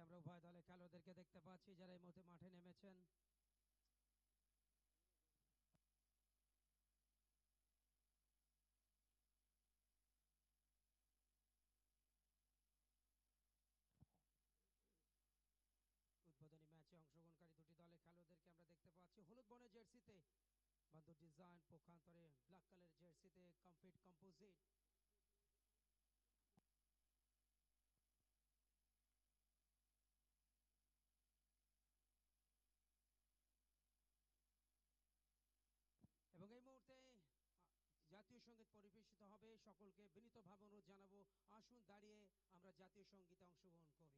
আমরা উভয় দলে খেলোয়াড়দেরকে দেখতে পাচ্ছি যারা এই মুহূর্তে মাঠে নেমেছেন। উদ্বোধনী ম্যাচে অংশগ্রহণকারী দুটি দলের খেলোয়াড়দেরকে আমরা দেখতে পাচ্ছি হলুদ বর্ণের জার্সিতে, বান্ধব ডিজাইন পক্ষান্তরে ব্ল্যাক কালার জার্সিতে কমফিট কম্পোজিট। এবং এই মুহূর্তে জাতীয় সঙ্গীত পরিবেশিত হবে। সকলকে বিনীতভাবে অনুরোধ জানাবো, আসুন দাঁড়িয়ে আমরা জাতীয় সঙ্গীতে অংশগ্রহণ করি।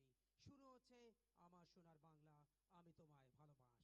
শুরু হচ্ছে আমার সোনার বাংলা, আমি তোমায় ভালোবাসি।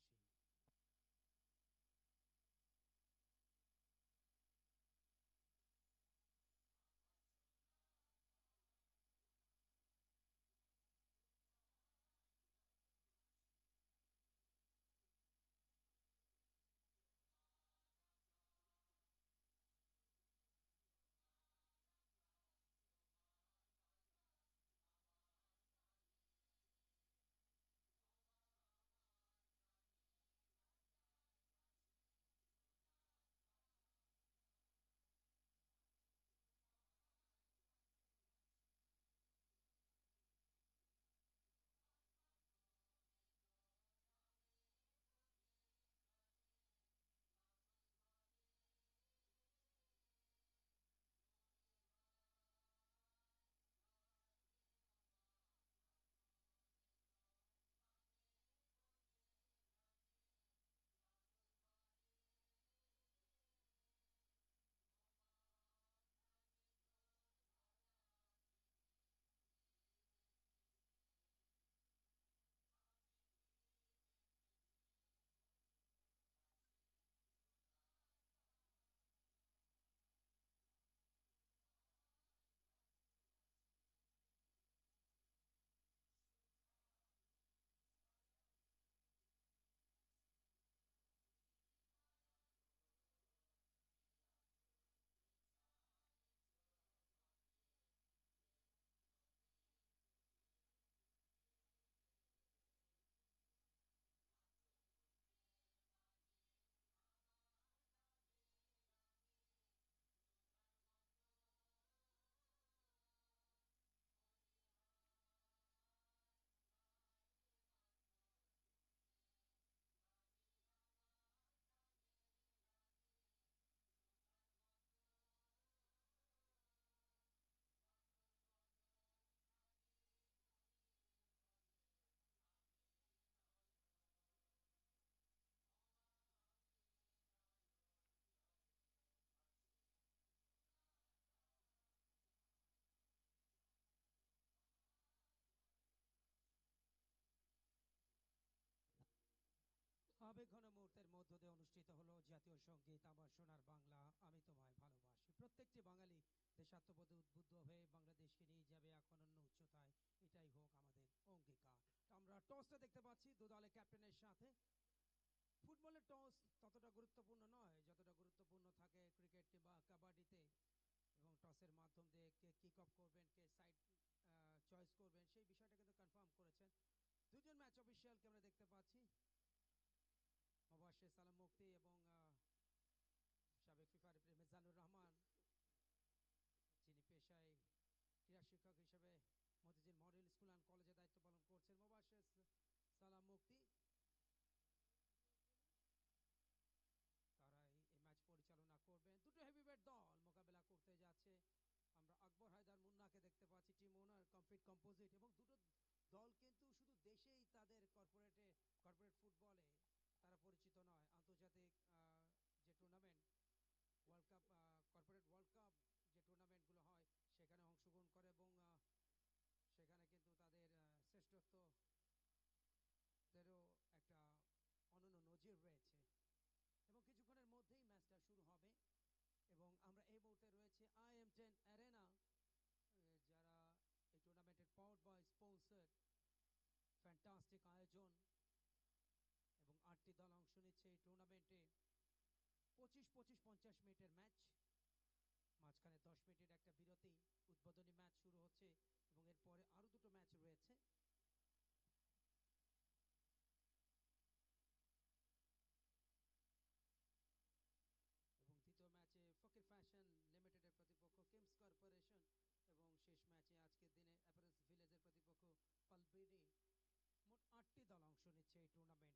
আবেগঘন মুহূর্তের মধ্য দিয়ে অনুষ্ঠিত হলো জাতীয় সঙ্গীত আমার সোনার বাংলা, আমি তোমায় ভালোবাসি। প্রত্যেকটি বাঙালি দেশাত্মবোধে উদ্বুদ্ধ হয়ে বাংলাদেশকে নিয়ে যাবে এক অনন্য উচ্চতায়, এটাই হোক আমাদের অঙ্গীকার। তো আমরা টসটা দেখতে পাচ্ছি দু দলের ক্যাপ্টেনের সাথে। ফুটবলের টস ততটা গুরুত্বপূর্ণ নয় যতটা গুরুত্বপূর্ণ থাকে ক্রিকেট কিংবা কাবাডিতে, এবং টসের মাধ্যম দিয়ে কে কিক অফ করবেন, কে সাইড চয়েস করবেন, সেই বিষয়টা কিন্তু কনফার্ম করেছেন দুজন ম্যাচ অফিসিয়ালকে আমরা দেখতে পাচ্ছি, মোবাশ্বের সালাম মুক্তি এবং সাবেক ফিফা রেফারি মিজানুর রহমান, যিনি পেশায় ক্রীড়া শিক্ষক হিসেবে মতিঝিল মডেল স্কুল অ্যান্ড কলেজে দায়িত্ব পালন করছেন। মোবাশ্বের সালাম মুক্তি তারাই এই ম্যাচ পরিচালনা করবেন। দুটো হেভিওয়েট দল মোকাবেলা করতে যাচ্ছে। আমরা আকবর হায়দার মুন্নাকে দেখতে পাচ্ছি, টিম ওনার কমফিট কম্পোজিট, এবং দুটো দল কিন্তু শুধু দেশেই তাদের কর্পোরেট ফুটবলে তারা পরিচিত নয়। আন্তর্জাতিক যে tournament world cup, corporate world cup যে টুর্নামেন্টগুলো হয় সেখানে অংশগ্রহণ করে, এবং সেখানে কিন্তু তাদের শ্রেষ্ঠত্বেরও একটা অনন্য নজির রয়েছে। এবং কিছুক্ষণের মধ্যেই ম্যাচটা শুরু হবে, এবং আমরা এই মুহূর্তে রয়েছে IM10 অ্যারেনা, যারা এই টুর্নামেন্টের পাওয়ার্ড বাই স্পন্সর। ফ্যান্টাস্টিক আয়োজন, এবং 8টি দল অংশ নিচ্ছে এই টুর্নামেন্টে। 25-25 মিনিটের ম্যাচ, মাঝখানে 10 মিনিটের একটা বিরতি। উদ্বোধনী ম্যাচ শুরু হচ্ছে এবং এরপরে আরো দুটো ম্যাচ রয়েছে।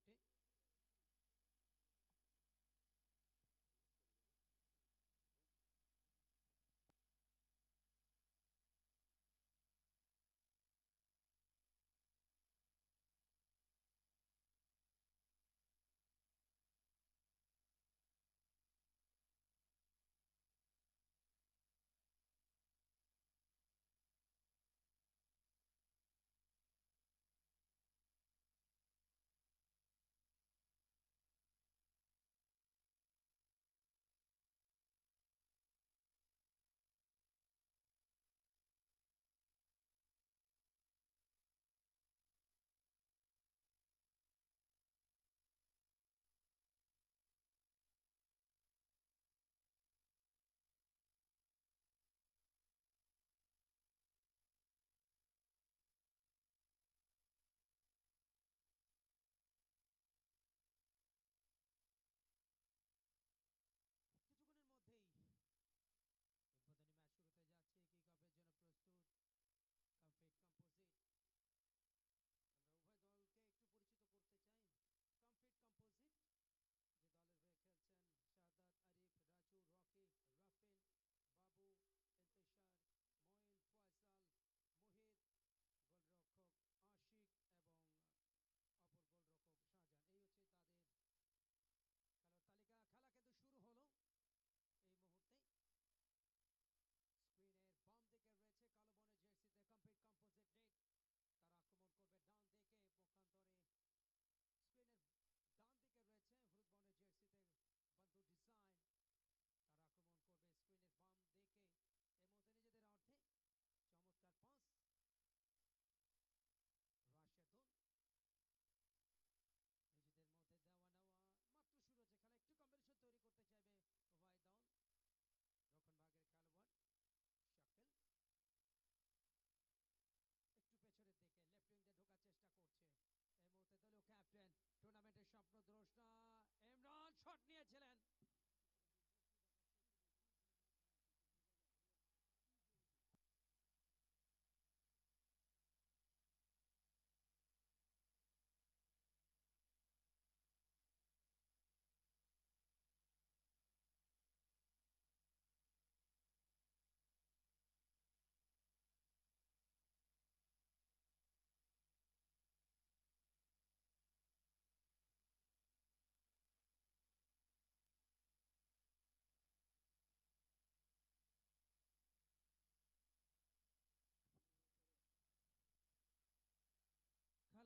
ওঠে। কিছুক্ষণের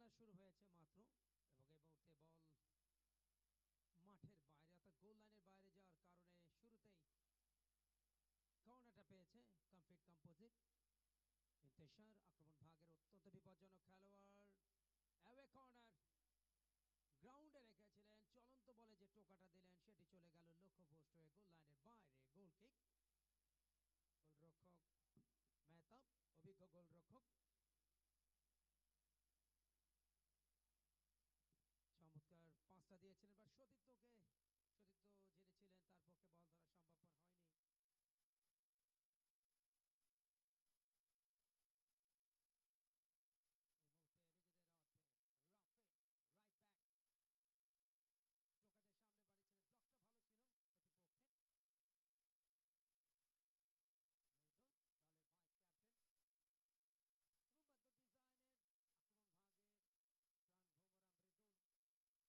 মধ্যেই উদ্বোধনী ম্যাচ শুরু হতে যাচ্ছে। কিক অফের জন্য প্রস্তুত কমফিট কম্পোজিট। আমরা উভয় দলকে একটু পরিচিত করতে চাই। কমফিট কম্পোজিট যে দলের হয়ে খেলছেন শাহাদাত, আরিফ, রাজু, রকি, রাফিন, বাবু, ইন্তেশার, মঈন, ফয়সাল, মুহিত, গোলরক্ষক আশিক এবং অপর গোলরক্ষক শাহজাহান। এই হচ্ছে তাদের খেলার তালিকা। খেলা কিন্তু শুরু হলো এই মুহূর্তে। স্ক্রিনের বাম দিকে রয়েছে কালো বর্ণের জার্সিতে কমপ্লিট কম্পোজিট নিক। তারা আক্রমণ করবে ডান দিকে। পক্ষান্তরে স্ক্রিনের ডান দিকে রয়েছে হলুদ বর্ণের জার্সিতে বন্ধু ডিজাইন। তারা আক্রমণ করবে স্ক্রিনের বাম দিকে। এই মুহূর্তে নিজেদের অর্ধে চমৎকার পাস রাশেদুল। নিজেদের মধ্যে দেওয়া নেওয়া মাত্র শুরু হচ্ছে খেলা। একটু কম্বিনেশন তৈরি করতে চাইবে উভয় দল। রক্ষণভাগের খেলোয়াড় শাকিল একটু পেছনের দিকে লেফট উইং দিয়ে ঢোকার চেষ্টা করছে। এই মুহূর্তে দলীয় ক্যাপ্টেন টুর্নামেন্টের স্বপ্নদ্রষ্টা ইমরান শট নিয়েছিলেন। খেলা শুরু হয়েছে মাত্র এবং এই মুহূর্তে বল মাঠের বাইরে অর্থাৎ গোল লাইনের বাইরে যাওয়ার কারণে শুরুতেই কর্নারটা পেয়েছে কমফিট কম্পোজিট। ইন্তেশার আক্রমণ ভাগের অত্যন্ত বিপজ্জনক খেলোয়াড়। অ্যাওয়ে কর্নার গ্রাউন্ডে রেখেছিলেন। চলন্ত বলে যে টোকাটা দিলেন সেটি চলে গেল লক্ষ্য পোস্ট হয়ে গোল লাইনের বাইরে। গোল কিক। গোলরক্ষক মেহতাব অভিজ্ঞ গোলরক্ষক। চমৎকার পাঁচটা দিয়েছিলেন বা সতীর্থ যিনি ছিলেন তার পক্ষে বল ধরা সম্ভবপর হয়নি। এই মুহূর্তে নিজেদের অর্ধে রাফে রাইট ব্যাক টোকাদের সামনে বাড়িয়েছিলেন। ব্লকটা ভালো ছিল প্রতিপক্ষের। মৃদুল দলের ভাইস ক্যাপ্টেন এবং বাদ্য ডিজাইনের আক্রমণ ভাগের প্রাণ ভোমরা মৃদুল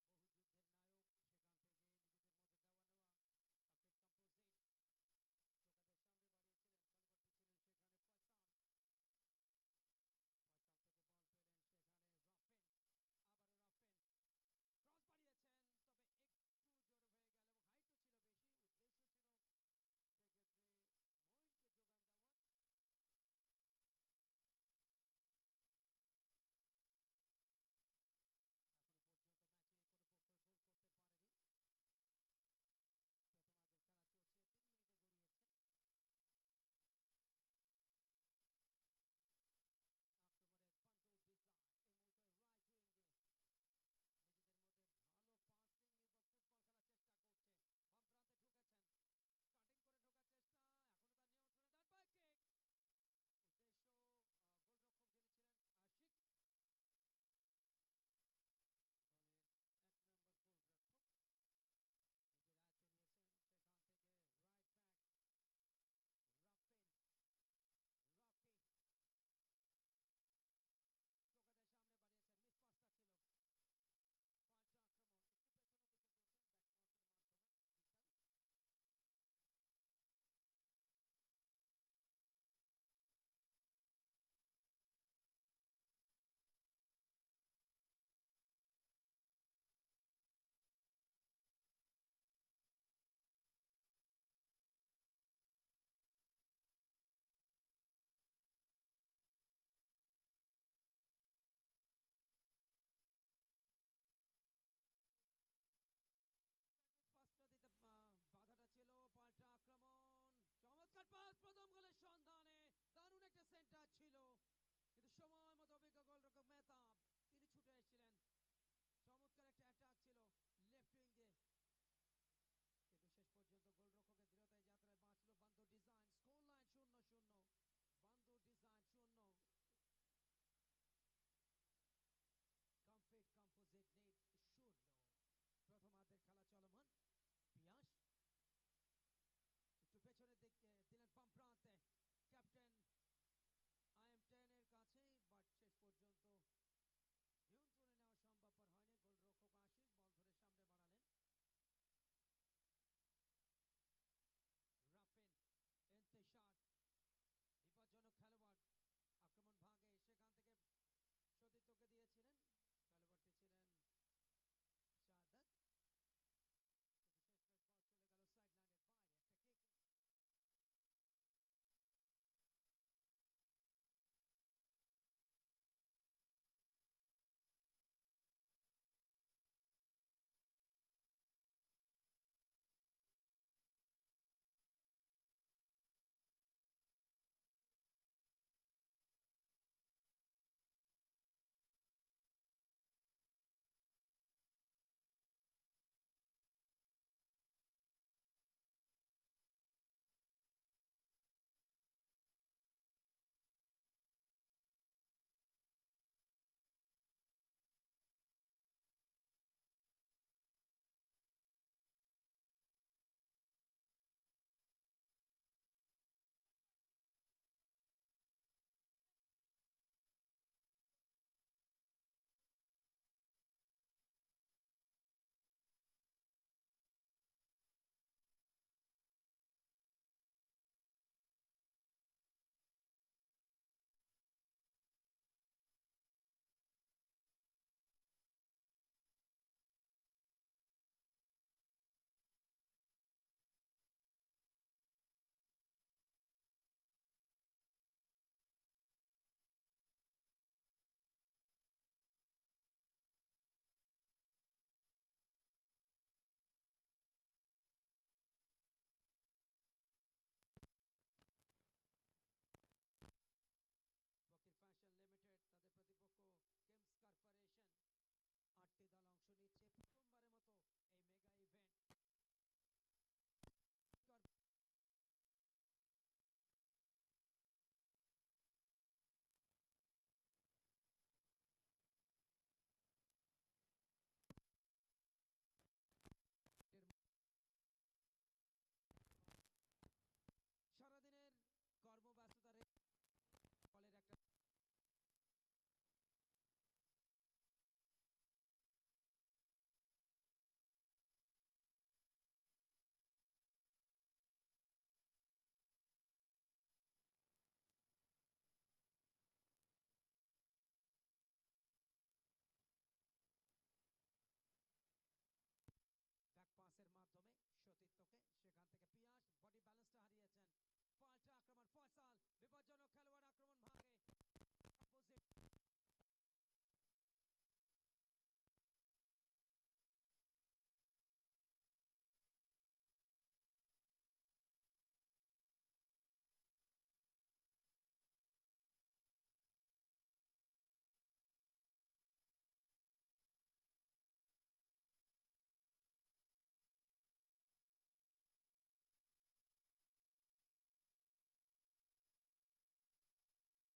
বহু যুদ্ধের নায়ক। সেখান থেকে নিজেদের মধ্যে দেওয়া নেওয়া কমপ্লিট কম্পোজিট প্রথম গোলের সন্ধানে দারুণ একটা সেন্টার ছিল, কিন্তু সময় মতো অভিজ্ঞ গোলরক্ষক মেহতাব তিনি ছুটে এসেছিলেন। চমৎকার একটা অ্যাটাক ছিল লেফট উইং দিয়ে, কিন্তু শেষ পর্যন্ত গোলরক্ষকের দৃঢ়তায় যাত্রায় বাঁচলো বান্দর ডিজাইন। স্কোর লাইন 0-0, বান্দর ডিজাইন 0, কমফিট কম্পোজিট নেট 0। প্রথমার্ধের খেলা চলমান। পিয়াস একটু পেছনের দিকে দিলেন বাম প্রান্তে ক্যাপ্টেন IM10 এর কাছে, বাট শেষ পর্যন্ত নিয়ন্ত্রণে নেওয়া সম্ভবপর হয়নি। গোলরক্ষক আশিক বল ধরে সামনে বাড়ালেন। রাফিন ইন্তেশার বিপজ্জনক খেলোয়াড়, আক্রমণ ভাগে সেখান থেকে সতীর্থকে দিয়েছিলেন, খেলোয়াড়টি ছিলেন শাহাদাত, কিন্তু শেষমেশ বল চলে গেল সাইড লাইনের বাইরে। একটা কিক। ফকির ফ্যাশন লিমিটেড তাদের প্রতিপক্ষ কিমস কর্পোরেশন, 8টি দল অংশ নিচ্ছে প্রথমবারের মতো এই মেগা ইভেন্ট। সারাদিনের কর্মব্যস্ততার ফলের একটা ব্যাক পাসের মাধ্যমে সতীর্থকে, সেখান থেকে পিয়াস বডি ব্যালেন্সটা হারিয়েছেন। পাল্টা আক্রমণ, ফয়সাল বিপজ্জনক খেলোয়াড়, আক্রমণ ভাগে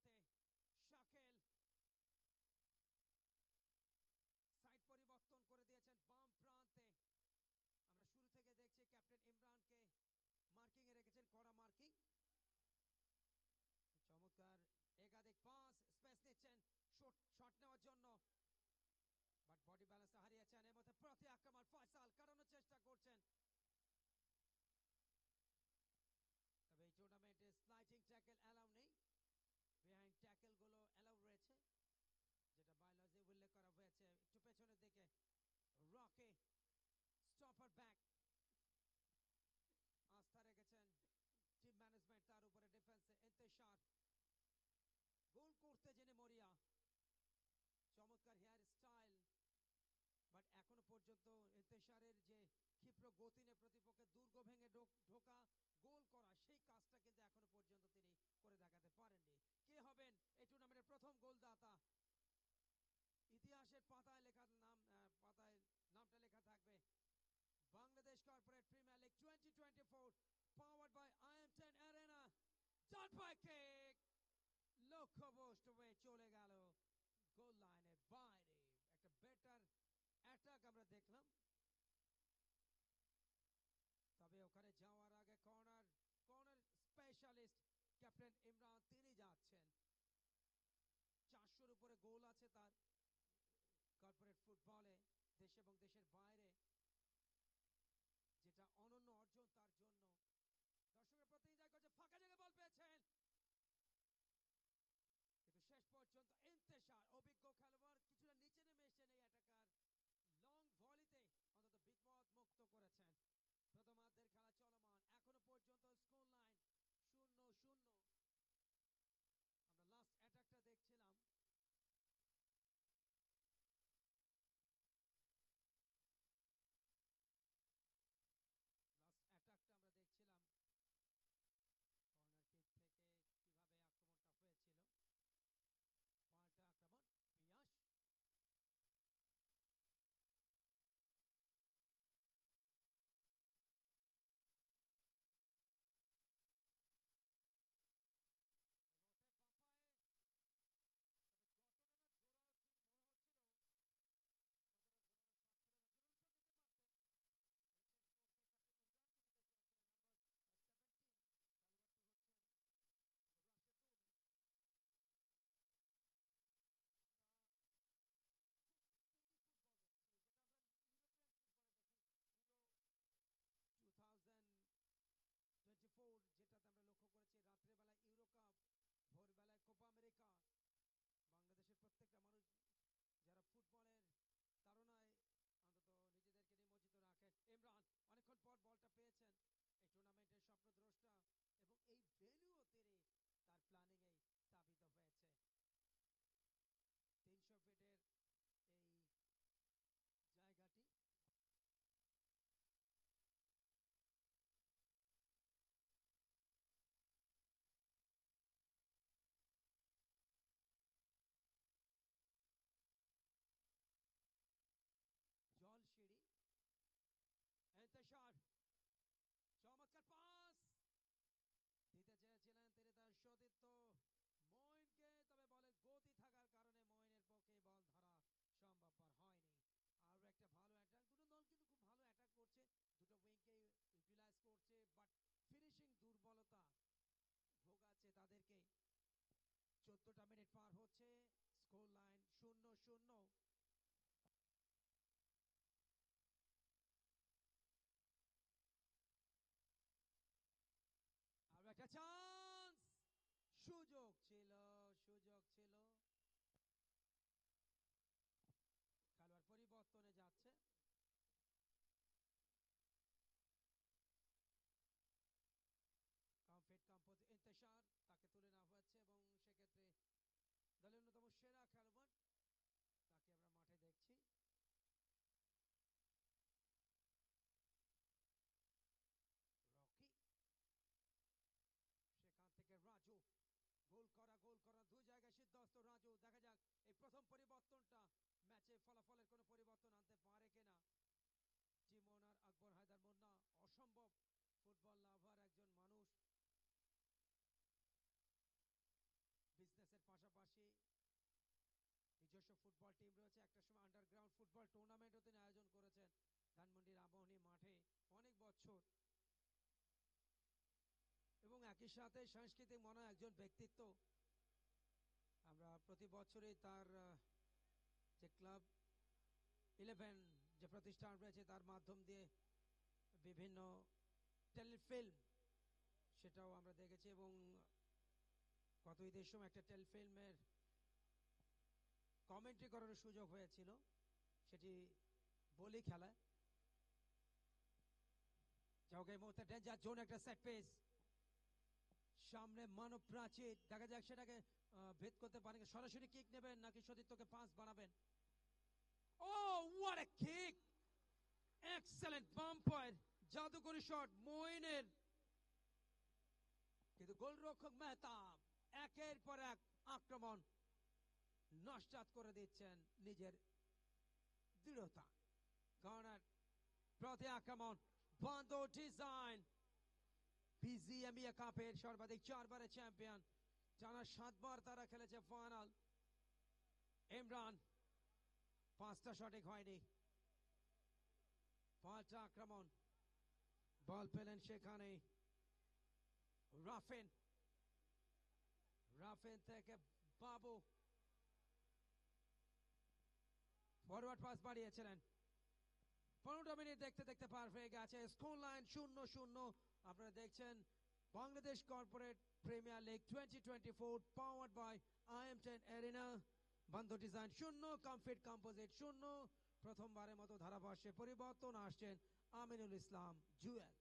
প্রান্তে শাকিল সাইড পরিবর্তন করে দিয়েছেন বাম প্রান্তে। আমরা শুরু থেকে দেখছি ক্যাপ্টেন ইমরানকে মার্কিং এ রেখেছেন, কড়া মার্কিং। চমৎকার একাধিক পাস, স্পেস নিচ্ছেন শট নেওয়ার জন্য, বাট বডি ব্যালেন্স হারিয়েছেন। এর মধ্যে প্রতি আক্রমণ ফয়সাল কাটানোর চেষ্টা করছেন, তবে এই টুর্নামেন্টে স্লাইডিং ট্যাকল অ্যালাউ নেই। বিহাইন্ড ট্যাকল গুলো অ্যালাউ রয়েছে, যেটা বায়োলজি উল্লেখ করা হয়েছে। একটু পেছনের দিকে রকে স্টপার ব্যাক, আস্থা রেখেছেন টিম ম্যানেজমেন্ট তার উপরে। ডিফেন্সে ইন্তেশার, গোল করতে জেনে মরিয়া, চমৎকার হেয়ার স্টাইল, বাট এখনো পর্যন্ত ইন্তেশারের যে ক্ষিপ্র গতি নিয়ে প্রতিপক্ষের দুর্গ ভেঙে ঢোকা গোল করা, সেই কাজটা কিন্তু এখনো পর্যন্ত তিনি করে দেখাতে পারেননি। কে হবেন এই টুর্নামেন্টের প্রথম গোলদাতা? ইতিহাসের পাতায় পাতায় নামটা লেখা থাকবে। Bangladesh corporate premier league 2024 powered by IM10 Arena, ডান পায়ে কিক, লক্ষ্যভ্রষ্ট হয়ে চলে গেল গোল লাইনের বাইরে। একটা বেটার অ্যাটাক আমরা দেখলাম, তবে ওখানে যাওয়ার আগে কর্নার স্পেশালিস্ট ক্যাপ্টেন ইমরান তিনি যাচ্ছেন। 400-র উপরে গোল আছে তার কর্পোরেট ফুটবলে, দেশ এবং দেশের বাইরে, যেটা অনন্য অর্জন তার জন্য। দর্শকের প্রতি এনজয় করছে, ফাঁকা জায়গায় বল পেয়েছেন, কিন্তু শেষ পর্যন্ত ইন্তেশার অভিজ্ঞ খেলোয়াড় কিছুটা নিচে নেমে এসেছেন এই অ্যাটাকার। লং ভলিতে অন্তত বিপদ মুক্ত করেছেন। প্রথমার্ধের খেলা চলমান, এখনো পর্যন্ত স্কোর লাইন 0-0। আমরা লাস্ট অ্যাটাকটা দেখছিলাম, কর্নার কিক থেকে কিভাবে আক্রমণটা হয়েছিল। পাল্টা আক্রমণ, পিয়াস পাম্পায়, তবে যতটা না জোরালো মনে হচ্ছিল ততটা শ্বাস ফেলে না। জোরালো শট নিতে পারতেন। দেখছেন স্পোর্টসের ক্যাপ্টেন ইমরান কোথায় করেছেন, নাম্বার 17 খেলোয়াড়টি হচ্ছেন আমাদের রাষ্ট্রের তরুণ। আমরা খুব স্টেডি ফুটবল দেখছি, যেটা আমরা ইউরোপিয়ান ফুটবলে দেখি। ইউরো 2024 যেটাতে আমরা লক্ষ্য করেছি রাত্রেবেলা ইউরো কাপ, ভোরবেলায় কোপা আমেরিকা। বাংলাদেশের প্রত্যেকটা মানুষ যারা ফুটবলের তাড়নায় অন্তত নিজেদেরকে নিমজ্জিত রাখেন। ইমরান অনেকক্ষণ পর বলটা পেয়েছেন, এই টুর্নামেন্টের স্বপ্নদ্রষ্টা এবং এই ভেন্যুও তিনি তার প্ল্যানিং এই স্থাপিত হয়েছে। 300 ফিটের এই জায়গাটি জল সিঁড়ি। ইন্তেশার, চমৎকার পাস দিতে চেয়েছিলেন তিনি তার সতীর্থ মঈনকে, তবে বলের গতি থাকার কারণে মঈনের পক্ষে বল ধরা সম্ভবপর হয়নি। আর একটা ভালো অ্যাটাক, দুটো দল কিন্তু খুব ভালো অ্যাটাক করছে, দুটো উইংকে ইউটিলাইজ করছে, বাট ফিনিশিং দুর্বলতা ভোগাচ্ছে তাদেরকে। 14টা মিনিট পার হচ্ছে, স্কোর লাইন 0-0। আর একটা চান্স, সুযোগ ছিল। খেলোয়াড় পরিবর্তনে যাচ্ছে, ইন্তেশার তাকে তুলে নেওয়া হয়েছে এবং সেক্ষেত্রে দলের অন্যতম সেরা খেলোয়াড় তাকে আমরা মাঠে দেখছি। রকি, সেখান থেকে রাজু, গোল করা দুই জায়গায় সিদ্ধহস্ত রাজু। দেখা যাক এই প্রথম পরিবর্তনটা ম্যাচে ফলাফলের কোনো পরিবর্তন আনতে পারে কিনা। টিম ওনার আকবর হায়দার মুন্না অসম্ভব ফুটবল লাভার একজন মানুষ, বিজনেসের ফুটবল টিম রয়েছে। একটা সময় আন্ডারগ্রাউন্ড ফুটবল টুর্নামেন্টও তিনি আয়োজন করেছেন ধানমন্ডি রামমোহনী মাঠে অনেক বছর। এবং একই সাথে সাংস্কৃতিক মনে একজন ব্যক্তিত্ব। আমরা প্রতি বছরই তার যে ক্লাব 11 যে প্রতিষ্ঠান রয়েছে তার মাধ্যম দিয়ে বিভিন্ন টেলিফিল্ম সেটাও আমরা দেখেছি, এবং গত ঈদের সময় একটা টেলিফিল্মের কমেন্ট্রি করার সুযোগ হয়েছিল, সেটি বলি খেলায়। যাও এই মুহূর্তে ডেঞ্জার জোন একটা সেট পিস, সামনে মানব প্রাচীর, দেখা যাক সেটাকে ভেদ করতে পারেন। সরাসরি কিক নেবেন নাকি সতীর্থকে পাস বানাবেন? Oh what a kick, excellent bumper, জাদুকরী শট মঈনের, কিন্তু গোলরক্ষক মেহতাব একের পর এক আক্রমণ নস্যাৎ করে দিচ্ছেন নিজের দৃঢ়তা। কর্নার প্রতি আক্রমণ, বান্দো ডিজাইন বিজিএমইএ কাপের সর্বাধিক 4 বারের চ্যাম্পিয়ন, টানা 7 বার তারা খেলেছে ফাইনাল। ইমরান 5টা সঠিক হয়নি, পাল্টা আক্রমণ, বল পেলেন সেখানে রাফিন, রাফিন থেকে বাবু ফরওয়ার্ড পাস বাড়িয়েছিলেন। 15 মিনিট দেখতে দেখতে পার হয়ে গেছে, স্কোর লাইন 0-0। আপনারা দেখছেন Bangladesh corporate premier league 2024 powered by IM10 arena. Bando design 0, Comfit composite 0। প্রথমবারের মতো ধারাভাষ্যে পরিবর্তন আসছেন আমিনুল ইসলাম জুয়েল।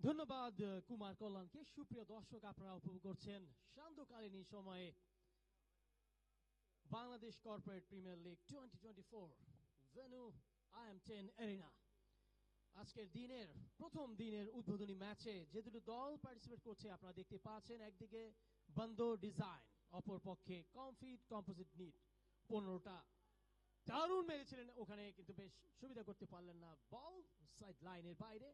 ধন্যবাদ কুমার কল্যাণকে। সুপ্রিয় দর্শক, আপনারা উপভোগ করছেন সান্ধ্যকালীন এই সময়ে Bangladesh corporate premier league 2024 venue IM10 arena. আজকের দিনের প্রথম দিনের উদ্বোধনী ম্যাচে যে দুটো দল পার্টিসিপেট করছে আপনারা দেখতে পাচ্ছেন, একদিকে বান্দো ডিজাইন, অপর পক্ষে কমফিট কম্পোজিট নিট। 15টা দারুণ মেরেছিলেন ওখানে, কিন্তু বেশ সুবিধা করতে পারলেন না, বল সাইড লাইনের বাইরে।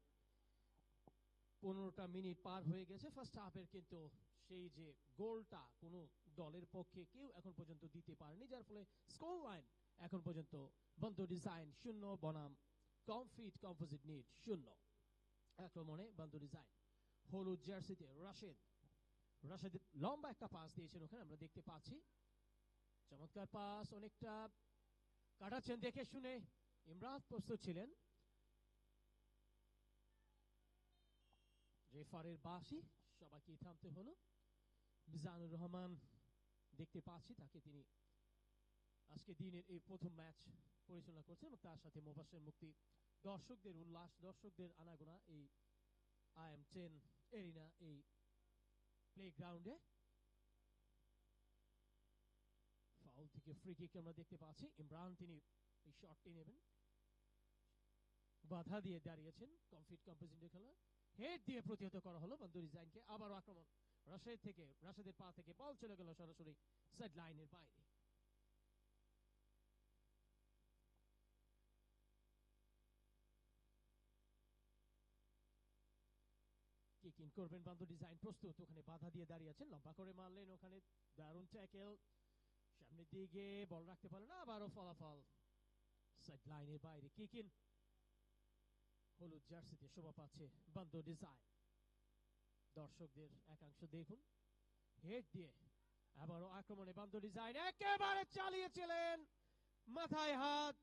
15টা মিনিট পার হয়ে গেছে ফার্স্ট হাফের, কিন্তু সেই যে গোলটা কোনো দলের পক্ষে কেউ এখন পর্যন্ত দিতে পারেনি, যার ফলে স্কোর লাইন এখন পর্যন্ত বান্দো ডিজাইন 0 বনাম কমফিট কম্পোজিট নিট 0। আক্রমণে বান্দো ডিজাইন, হলুদ জার্সিতে রাশেদ, রাশেদ লম্বা একটা পাস দিয়েছেন ওখানে আমরা দেখতে পাচ্ছি, চমৎকার পাস, অনেকটা কাটাচ্ছেন দেখে শুনে, ইমরান প্রস্তুত ছিলেন। রেফারের বাঁশি, সবাইকে থামতে হলো। মিজানুর রহমান দেখতে পাচ্ছি তাকে, তিনি আজকে দিনের এই প্রথম ম্যাচ পরিচালনা করছেন, এবং তার সাথে মোবাশ্বের মুক্তি। দর্শকদের উল্লাস, দর্শকদের আনাগোনা এই IM10 এরিনা এই প্লে গ্রাউন্ডে। ফাউল থেকে ফ্রি কিক আমরা দেখতে পাচ্ছি, ইমরান তিনি এই শটটি নেবেন, বাধা দিয়ে দাঁড়িয়েছেন কমফিট কম্পোজিটের খেলা, হেড দিয়ে প্রতিহত করা হলো বান্দো ডিজাইনকে। আবারও আক্রমণ রাশেদ থেকে, রাশেদের পা থেকে বল চলে গেল সরাসরি সাইড লাইনের বাইরে। কিক ইন করবেন বান্দো ডিজাইন, প্রস্তুত, ওখানে বাধা দিয়ে দাঁড়িয়ে আছেন, লম্বা করে মারলেন ওখানে, দারুণ ট্যাকেল, সামনের দিকে বল রাখতে পারলেন না, আবারও ফলাফল সাইড লাইনের বাইরে। কিক ইন, হলুদ জার্সিতে শোভা পাচ্ছে বান্দো ডিজাইন। দর্শকদের একাংশ দেখুন, হেড দিয়ে আবারও আক্রমণে বান্দো ডিজাইন, একেবারে চালিয়েছিলেন, মাথায় হাত,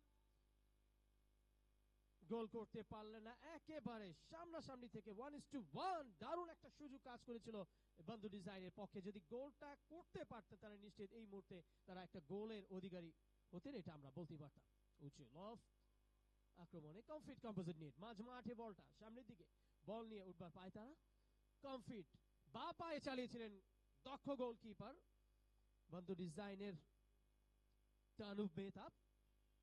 গোল করতে পারলেন না, একেবারে সামনাসামনি থেকে 1:1 দারুণ একটা সুযোগ কাজ করেছিল বান্দো ডিজাইনের পক্ষে। যদি গোলটা করতে পারতেন তারা নিশ্চিত এই মুহূর্তে তারা একটা গোলের অধিকারী হতেন, এটা আমরা বলতে পারতাম। উঁচু লফ, আক্রমণে কমফিট কম্পোজিট নিট, মাঝ মাঠে বলটা সামনের দিকে, বল নিয়ে উঠবার পায় তারা। কমফিট বা পায়ে চালিয়েছিলেন দক্ষ গোলকিপার বান্দো ডিজাইনের তানুব মেহতাব,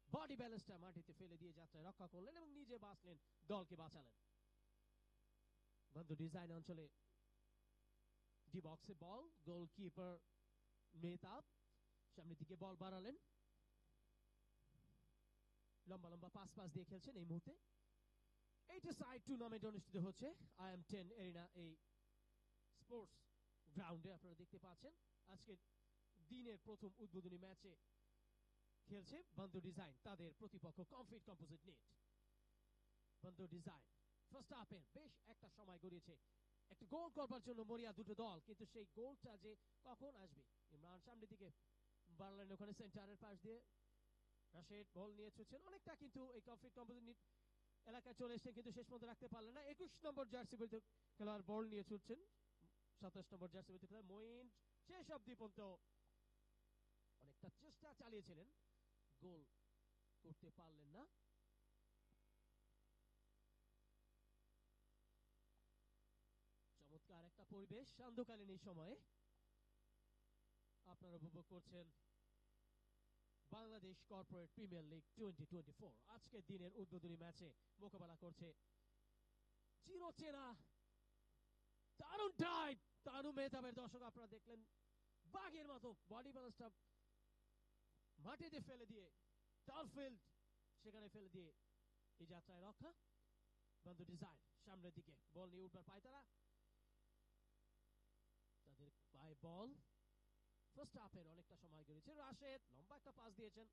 বডি ব্যালেন্সটা মাটিতে ফেলে দিয়ে যাত্রায় রক্ষা করলেন এবং নিজে বাঁচলেন, দলকে বাঁচালেন। বান্দো ডিজাইন অঞ্চলে ডি বক্সে বল, গোলকিপার মেহতাব সামনের দিকে বল বাড়ালেন, লম্বা লম্বা পাস দিয়ে খেলছেন এই মুহূর্তে। এইটা সাইড টুর্নামেন্ট অনুষ্ঠিত হচ্ছে IM10 এরিনা এই স্পোর্টস গ্রাউন্ডে, আপনারা দেখতে পাচ্ছেন। আজকের দিনের প্রথম উদ্বোধনী ম্যাচে খেলছে বন্ধু ডিজাইন, তাদের প্রতিপক্ষ কমফিট কম্পোজিট নেট। বন্ধু ডিজাইন ফার্স্ট হাফে বেশ একটা সময় গড়িয়েছে একটা গোল করবার জন্য মরিয়া দুটো দল, কিন্তু সেই গোলটা যে কখন আসবে। ইমরান সামনের দিকে বাড়লেন, ওখানে সেন্টারের পাশ দিয়ে রাশেদ বল নিয়ে ছুটছেন অনেকটা, কিন্তু এই কমফিট কম্পোজিট এলাকায় চলে এসেছেন, কিন্তু শেষ পর্যন্ত রাখতে পারলেন না। 21 নম্বর জার্সি পরিহিত খেলোয়াড় বল নিয়ে ছুটছেন, 27 নম্বর জার্সি পরিহিত খেলোয়াড় মঈন শেষ অব্দি পর্যন্ত অনেকটা চেষ্টা চালিয়েছিলেন, গোল করতে পারলেন না। চমৎকার একটা পরিবেশ সান্ধ্যকালীন এই সময়ে আপনারা উপভোগ করছেন বাংলাদেশ কর্পোরেট প্রিমিয়ার লিগ 2024। আজকের দিনের উদ্বোধনী ম্যাচে মোকাবেলা করছে চিরচেনা দারুণ টাইপ দারুণ মেহতাবের দর্শক। আপনারা দেখলেন বাঘের মতো বডি ব্যালেন্সটা মাটিতে ফেলে দিয়ে টার্ফিল্ড সেখানে ফেলে দিয়ে এই যাত্রায় রক্ষা। বন্ধু ডিজাইন সামনের দিকে বল নিয়ে উঠবার পায় তারা, তাদের পায়ে বল। ফার্স্ট হাফের অনেকটা সময় গড়িয়েছে, রাশেদ লম্বা একটা পাস দিয়েছেন,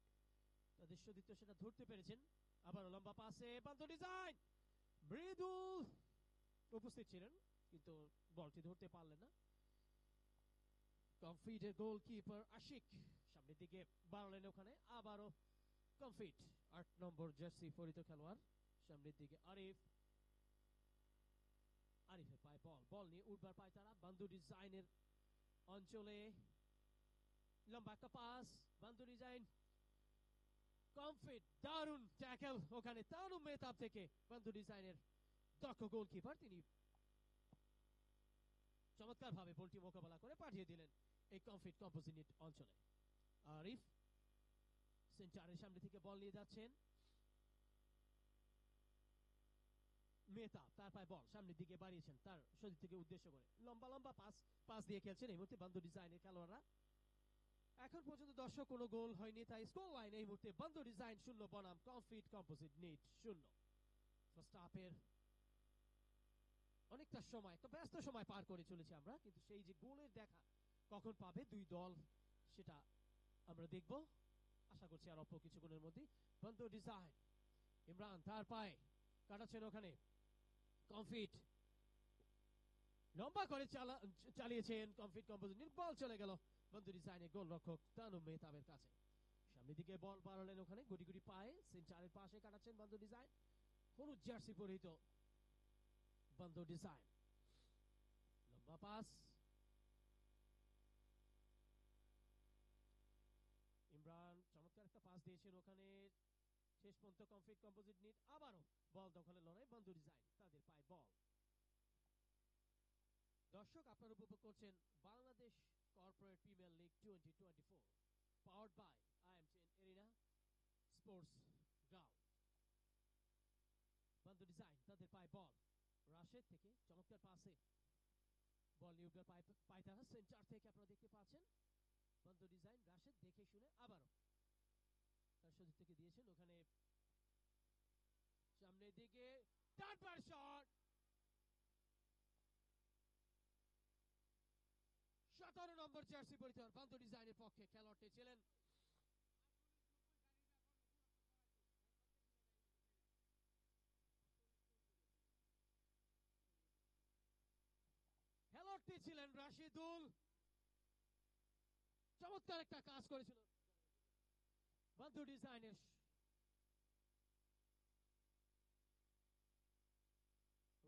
তাদের সতীর্থ সেটা ধরতে পেরেছেন। আবার লম্বা পাসে বন্ধু ডিজাইন মৃদুল উপস্থিত ছিলেন, কিন্তু বলটি ধরতে পারলেন না। কমফিটের গোলকিপার আশিক সামনের দিকে বাড়লেন, ওখানে আবারও কমফিট 8 নম্বর জার্সি পরিহিত খেলোয়াড় সামনের দিকে আরিফ, আরিফের পায়ে বল, বল নিয়ে উঠবার পায় তারা বন্ধু ডিজাইনের অঞ্চলে। লম্বা একটা পাস বন্ধু ডিজাইন, কমফিট দারুণ ট্যাকল ওখানে দারুণ মেহতাব থেকে বন্ধু ডিজাইনের দক্ষ গোলকিপার, তিনি চমৎকার ভাবে বলটি মোকাবেলা করে পাঠিয়ে দিলেন এই কমফিট কম্পোজিট অঞ্চলে। আরিফ সেন্টারের সামনে থেকে বল নিয়ে যাচ্ছেন, মেহতাব তার পায়ে বল সামনের দিকে বাড়িয়েছেন তার শরীর থেকে উদ্দেশ্য করে, লম্বা লম্বা পাস দিয়ে খেলছেন এই মুহূর্তে বন্ধু ডিজাইনের খেলোয়াড়রা। এখন পর্যন্ত দর্শক কোনো গোল হয়নি, তাই স্কোর লাইন এই মুহূর্তে বন্ধু ডিজাইন 0 বনাম কমফিট কম্পোজিট নেট 0। ফার্স্ট হাফের অনেকটা সময়, একটা ব্যস্ত সময় পার করে চলেছি আমরা, কিন্তু সেই যে গোলের দেখা কখন পাবে দুই দল সেটা আমরা দেখব আশা করছি আর অল্প কিছুক্ষণের মধ্যে। বন্ধু ডিজাইন ইমরান তার পায়ে কাটাচ্ছেন, ওখানে কমফিট লম্বা করে চালিয়েছেন, কমফিট কম্পোজিট বল চলে গেল বন্ধু ডিজাইনের গোল রক্ষক তানু মেহতাবের কাছে। সামনের দিকে বল বাড়ালেন, ওখানে গুটি গুটি পায়ে সেন্টারের পাশে কাটাচ্ছেন বন্ধু ডিজাইন, হলুদ জার্সি পরিহিত বন্ধু ডিজাইন। লম্বা পাস ইমরান চমৎকার একটা পাস দিয়েছেন, ওখানে শেষ পর্যন্ত কমফিট কম্পোজিট নিট আবারও বল দখলের লড়াই বন্ধু ডিজাইন, তাদের পায় বল। দর্শক আপনারা উপভোগ করছেন Bangladesh corporate premier league 2024 powered by IM10 arena sports ground. Bondhu design তাদের পায় বল, রাশেদ থেকে চমৎকার পাসে বল নিয়ে উঠবে পায় তারা সেন্টার থেকে আপনারা দেখতে পাচ্ছেন। বন্ধু ডিজাইন রাশেদ দেখে শুনে আবারও তার সতীর্থ থেকে দিয়েছেন, ওখানে সামনের দিকে টানবার শট, 17 নম্বর জার্সি পরিহিত বন্ধু ডিজাইনের পক্ষে খেলোয়াড়টি ছিলেন রাশিদুল, চমৎকার একটা কাজ করেছিল বন্ধু ডিজাইনের।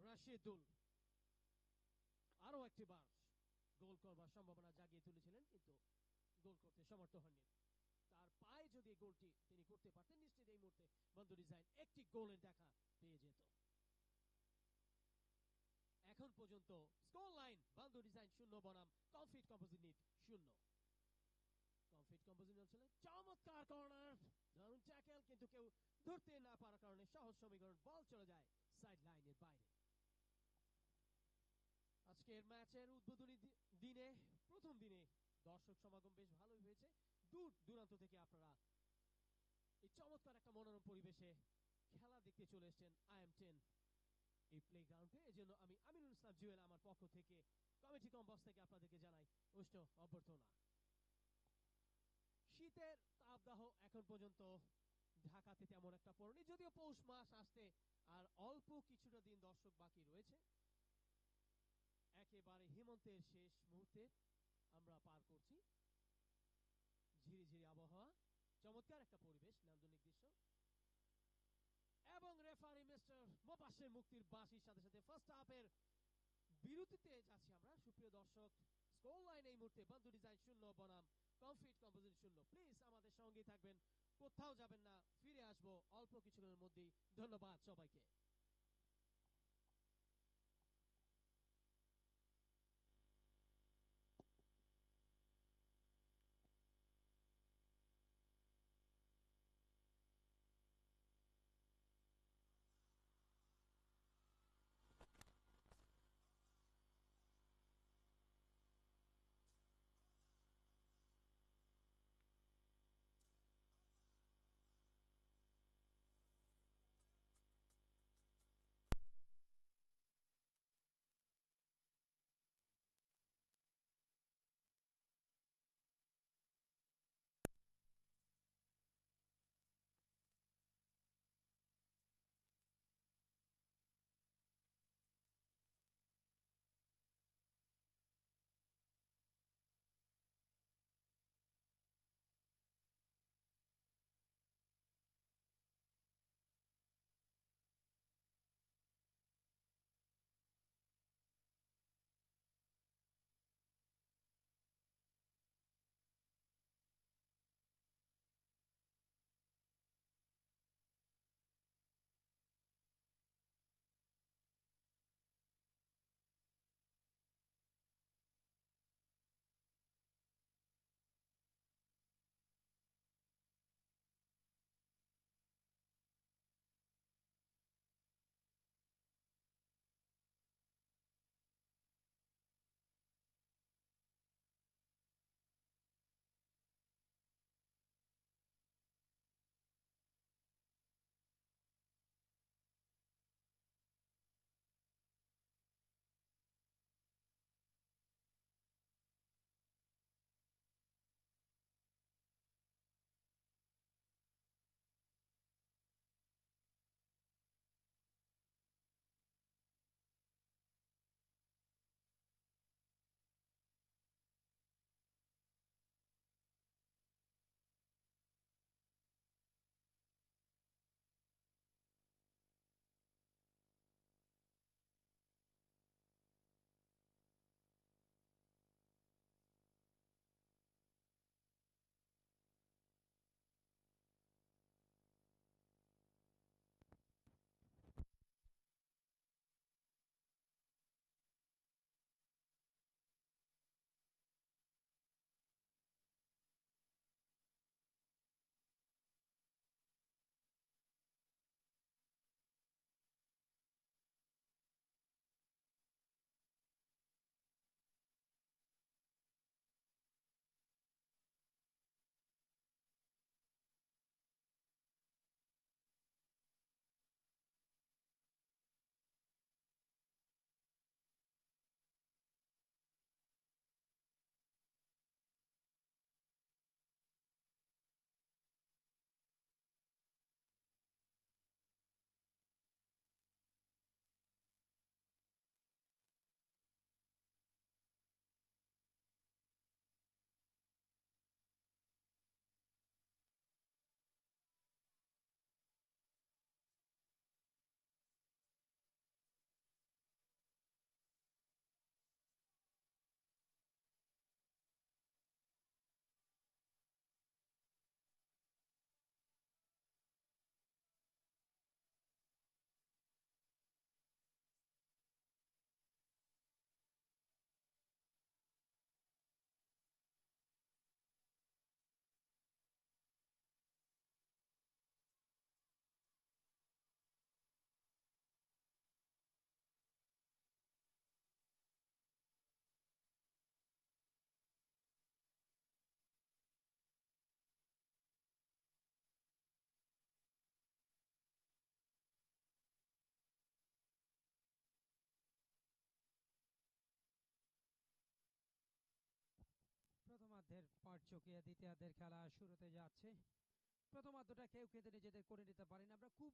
রাশিদুল আরো একটি বার গোল করবার সম্ভাবনা জাগিয়ে তুলেছিলেন, কিন্তু গোল করতে সমর্থ হননি। তার পায়ে যদি গোলটি তিনি করতে পারতেন নিশ্চিত এই মুহূর্তে বন্ধু ডিজাইন একটি গোলের দেখা পেয়ে যেত। এখন পর্যন্ত স্কোর লাইন বন্ধু ডিজাইন 0 বনাম Comfit composite knit 0। Comfit composite অঞ্চলে চমৎকার কর্নার, দারুণ ট্যাকল, কিন্তু কেউ ধরতে না পারার কারণে সহজ সমীকরণ বল চলে যায় সাইড লাইনের বাইরে। আজকের ম্যাচের উদ্বোধনী দিনে প্রথম দিনে দর্শক সমাগম বেশ ভালোই হয়েছে, দূর দূরান্ত থেকে আপনারা এই চমৎকার একটা মনোরম পরিবেশে খেলা দেখতে চলে এসেছেন IM10 এই প্লে গ্রাউন্ডে। এই জন্য আমি আমিনুল ইসলাম জুয়েল আমার পক্ষ থেকে কমিটি কম্বক্স থেকে আপনাদেরকে জানাই উষ্ণ অভ্যর্থনা। শীতের তাপদাহ এখন পর্যন্ত ঢাকাতে তেমন একটা পড়েনি, যদিও পৌষ মাস আসতে আর অল্প কিছুটা দিন দর্শক বাকি রয়েছে। একেবারে হেমন্তের শেষ মুহূর্তে আমরা পার করছি। ঝিরিঝিরি আবহাওয়া, চমৎকার একটা পরিবেশ, নান্দনিক দৃশ্য, এবং রেফারি মিস্টার মোবাশ্বের মুক্তির বাঁশির সাথে সাথে ফার্স্ট হাফের বিরতিতে যাচ্ছি আমরা। সুপ্রিয় দর্শক, স্কোর লাইন এই মুহূর্তে বন্ধু ডিজাইন 0 বনাম কমফিট কম্পোজিট 0। প্লিজ আমাদের সঙ্গেই থাকবেন, কোথাও যাবেন না, ফিরে আসবো অল্প কিছুক্ষণের মধ্যেই। ধন্যবাদ সবাইকে। তৃতীয়ার্ধের পাট চকিয়ে দ্বিতীয়ার্ধের খেলা শুরুতে যাচ্ছে। প্রথমার্ধটা কেউ কিন্তু নিজেদের করে নিতে পারেনি। আমরা খুব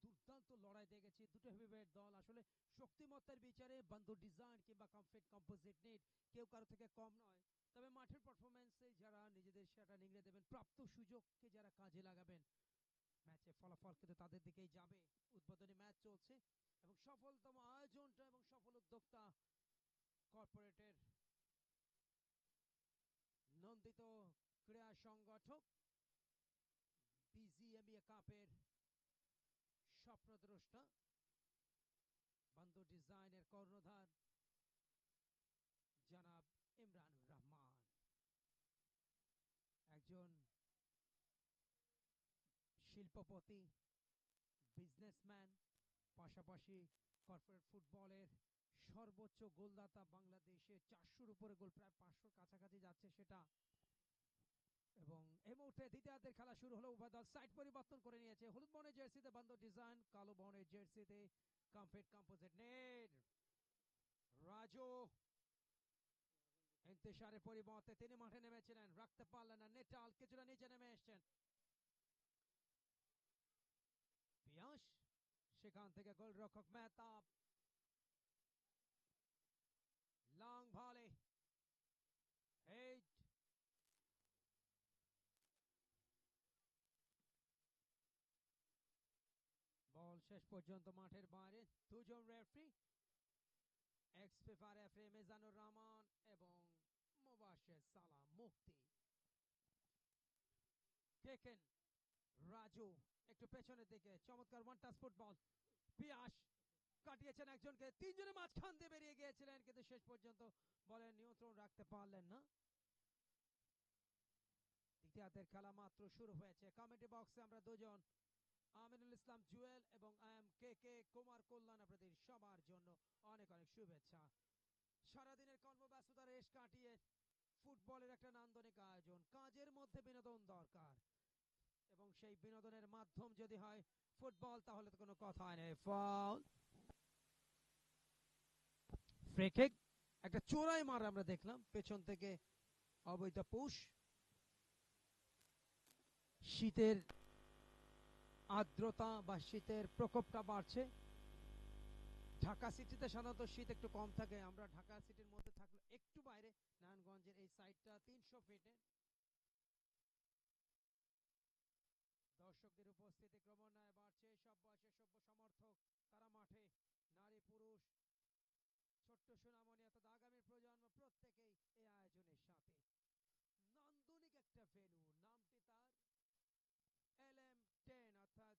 দুর্দান্ত লড়াই দেখেছি। দুটো হেভিওয়েট দল আসলে শক্তিমত্তার বিচারে বন্ধু ডিজাইন কিংবা কমফিট কম্পোজিট নেট কেউ কারো থেকে কম নয়। তবে মাঠের পারফরমেন্সে যারা নিজেদের সেটা নিংড়ে দেবেন, প্রাপ্ত সুযোগকে যারা কাজে লাগাবেন, ম্যাচে ফলাফল কিন্তু তাদের দিকেই যাবে। উদ্বোধনী ম্যাচ চলছে এবং সফলতম আয়োজনটা এবং সফল উদ্যোক্তা কর্পোরেটের নন্দিত ক্রীড়া সংগঠক বিজিএমইএ কাপের স্বপ্নদ্রষ্টা বন্ধু ডিজাইনের কর্ণধার জনাব ইমরানুর রহমান, একজন শিল্পপতি, বিজনেসম্যান, পাশাপাশি কর্পোরেট ফুটবলের সর্বোচ্চ গোলদাতা। বাংলাদেশে 400-র উপরে গোল, প্রায় 500-র কাছাকাছি যাচ্ছে সেটা। এবং এই মুহূর্তে দ্বিতীয়ার্ধের খেলা শুরু হলো। উভয় দল সাইড পরিবর্তন করে নিয়েছে। হলুদ বর্ণের জার্সিতে বন্ধু ডিজাইন, কালো বর্ণের জার্সিতে কমফিট কম্পোজিট নেট। রাজু ইন্তেশারের পরিবর্তে তিনি মাঠে নেমেছিলেন, রাখতে পারলেন না। নেটাল কিছুটা নিচে নেমে এসছেন। পিয়াস, সেখান থেকে গোলরক্ষক মেহতাব, লং ভলি, এইট, বল শেষ পর্যন্ত মাঠের বাইরে। দুজন referee, x FIFA referee Mizanur Rahman এবং মুবাশির সালাম মুফতি। কেকেন, রাজু একটু পেছনের দিকে, চমৎকার ওয়ান টাচ ফুটবল। পিয়াস কাটিয়েছেন একজনকে, তিনজনের মাঝখান দিয়ে বেরিয়ে গিয়েছিলেন, কিন্তু শেষ পর্যন্ত বলের নিয়ন্ত্রণ রাখতে পারলেন না। দ্বিতীয়ার্ধের খেলা মাত্র শুরু হয়েছে। কমেন্ট্রি বক্সে আমরা দুজন, আমিনুল ইসলাম জুয়েল এবং কে কুমার কল্যাণ, আপনাদের সবার জন্য অনেক অনেক শুভেচ্ছা। সারাদিনের কর্মব্যস্ততা রেশ কাটিয়ে ফুটবলের একটা নান্দনিক আয়োজন, কাজের মধ্যে বিনোদন দরকার এবং সেই বিনোদনের মাধ্যম যদি হয় ফুটবল, তাহলে তো কোনো কথাই নেই। ফাউল, ফ্রি কিক, একটা চোরাই মার আমরা দেখলাম পেছন থেকে, অবৈধ পুশ। শীতের আর্দ্রতা বা শীতের প্রকোপটা বাড়ছে। ঢাকা সিটিতে সাধারণত শীত একটু কম থাকে, আমরা ঢাকা সিটির মধ্যে থাকলে একটু বাইরে নারায়ণগঞ্জের এই সাইডটা 300 ফিটে। দর্শকদের উপস্থিতি ক্রমান্বয়ে বাড়ছে। সব বয়সের সভ্য সমর্থক তারা মাঠে, নারী পুরুষ, ছোট্ট সোনামণি অর্থাৎ আগামী প্রজন্ম প্রত্যেকেই এই আয়োজনের সাথে। নান্দনিক একটা ভেন্যু, নামটি তার LM10, অর্থাৎ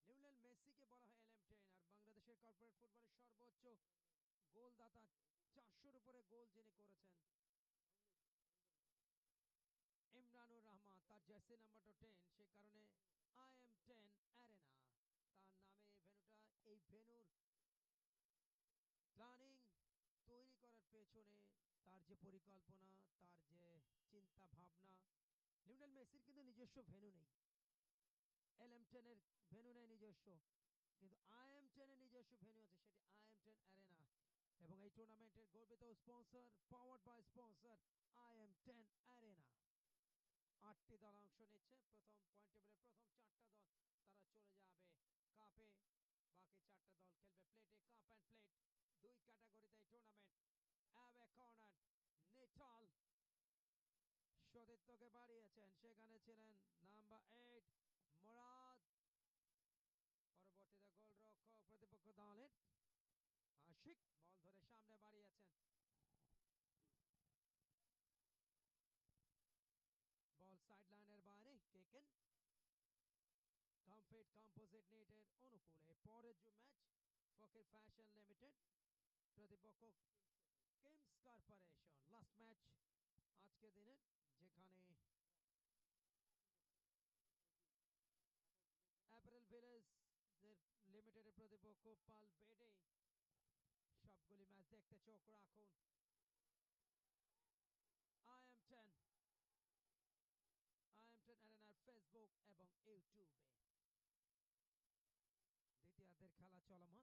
লিওনেল মেসিকে বলা হয় LM10। আর বাংলাদেশের কর্পোরেট ফুটবলের সর্বোচ্চ গোলদাতা, 400-র উপরে গোল যিনি করেছেন, ইমরানুর রহমান, তার জার্সি নাম্বারটা 10, সে কারণে IM10 অ্যারেনা তার নামে এই ভেন্যুটা। এই ভেন্যুর প্ল্যানিং তৈরি করার পেছনে তার যে পরিকল্পনা, তার যে চিন্তা ভাবনা। লিওনেল মেসির কিন্তু নিজস্ব ভেন্যু নেই, LM10 এর ভেন্যু নেই নিজস্ব, কিন্তু IM10 এর নিজস্ব ভেন্যু আছে, সেটি IM10 অ্যারেনা। এবং এই টুর্নামেন্টের গর্বিত sponsor, powered by sponsor IM10 arena. 8টি দল অংশ নিচ্ছে। প্রথম পয়েন্ট টেবিলের প্রথম 4টা দল তারা চলে যাবে কাপে, বাকি 4টা দল খেলবে প্লেটে। কাপ অ্যান্ড প্লেট, দুই ক্যাটাগরিতে এই টুর্নামেন্ট। অ্যাওয়ে কর্নার, নেটাল সতীর্থকে বাড়িয়েছেন, সেখানে ছিলেন নাম্বার 8 মুরাদ। পরবর্তীতে গোলরক্ষক প্রতিপক্ষ দলের আশিক বল ধরে সামনে বাড়িয়েছেন। বল সাইড লাইনের বাইরে। কেকেন কমফিট কম্পোজিট নেটের অনুকূলে। পরের যে ম্যাচ, ফকির ফ্যাশন লিমিটেড প্রতিপক্ষ কিমস কর্পোরেশন। লাস্ট ম্যাচ আজকে দিনের, যেখানে অ্যাপারেল ভিলেজ লিমিটেডের প্রতিপক্ষ পাল বেডে। সবগুলি ম্যাচ দেখতে চোখ রাখুন IM10 অ্যারেনার ফেসবুক এবং ইউটিউবে। দ্বিতীয়ার্ধের খেলা চলমান।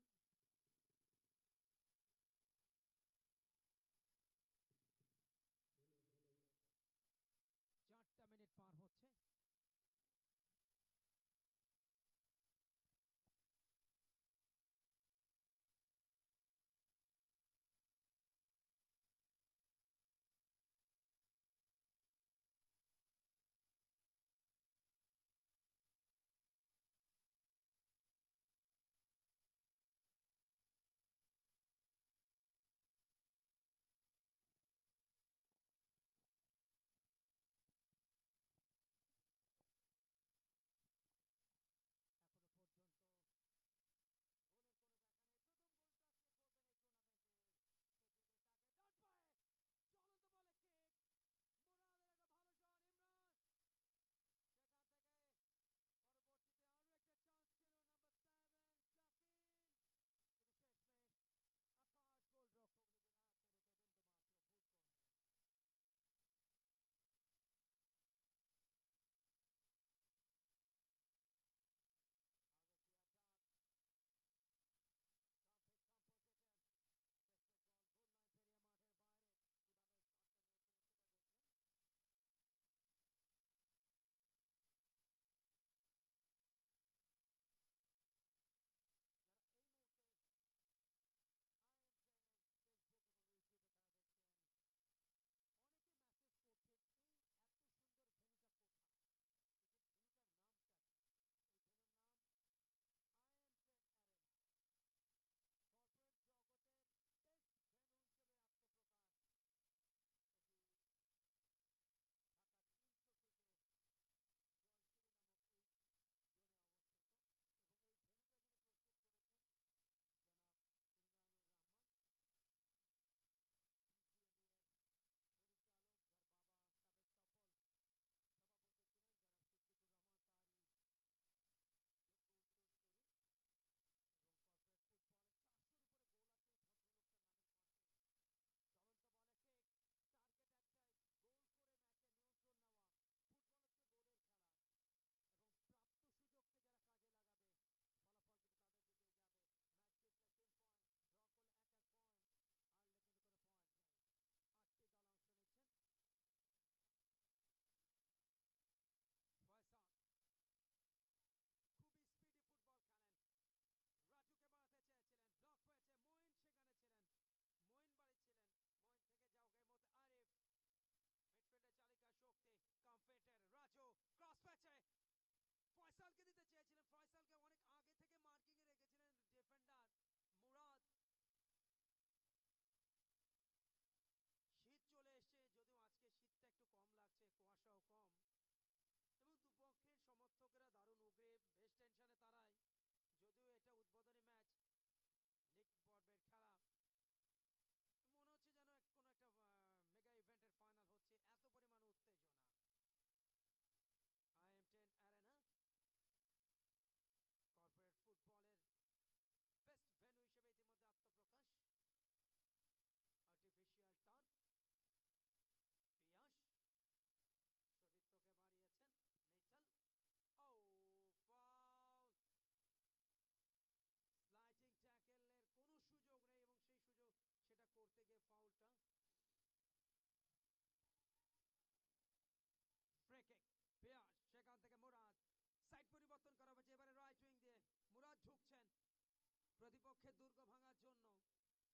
বিপক্ষে দুর্গ ভাঙার জন্য, কিন্তু সেখানে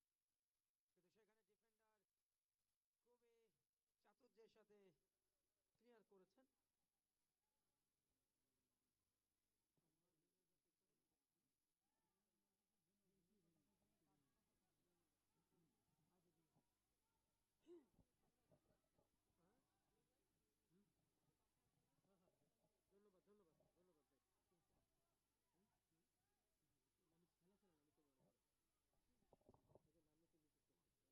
ডিফেন্ডার খুবই চাতুর্যের সাথে ক্লিয়ার করেছেন। ধন্যবাদ ধন্যবাদ ধন্যবাদ ভাই। আমি খেলা খেলেন, আমি তো মনে করি নাম নতুন মেসেজ করছে। এই মুহূর্তে বেশ উত্তেজনা, পাঁচটা বাড়িয়েছিলেন খুব ভালো জায়গায়, তবে বডি ব্যালেন্সটা হারানোর কারণে রাজু বলে নিয়ন্ত্রণ নিতে পারলেন না। ফিটনেস একটা গুরুত্বপূর্ণ বিষয়, যে কোনো খেলাতে তো ফিটনেসের কোনো বিকল্প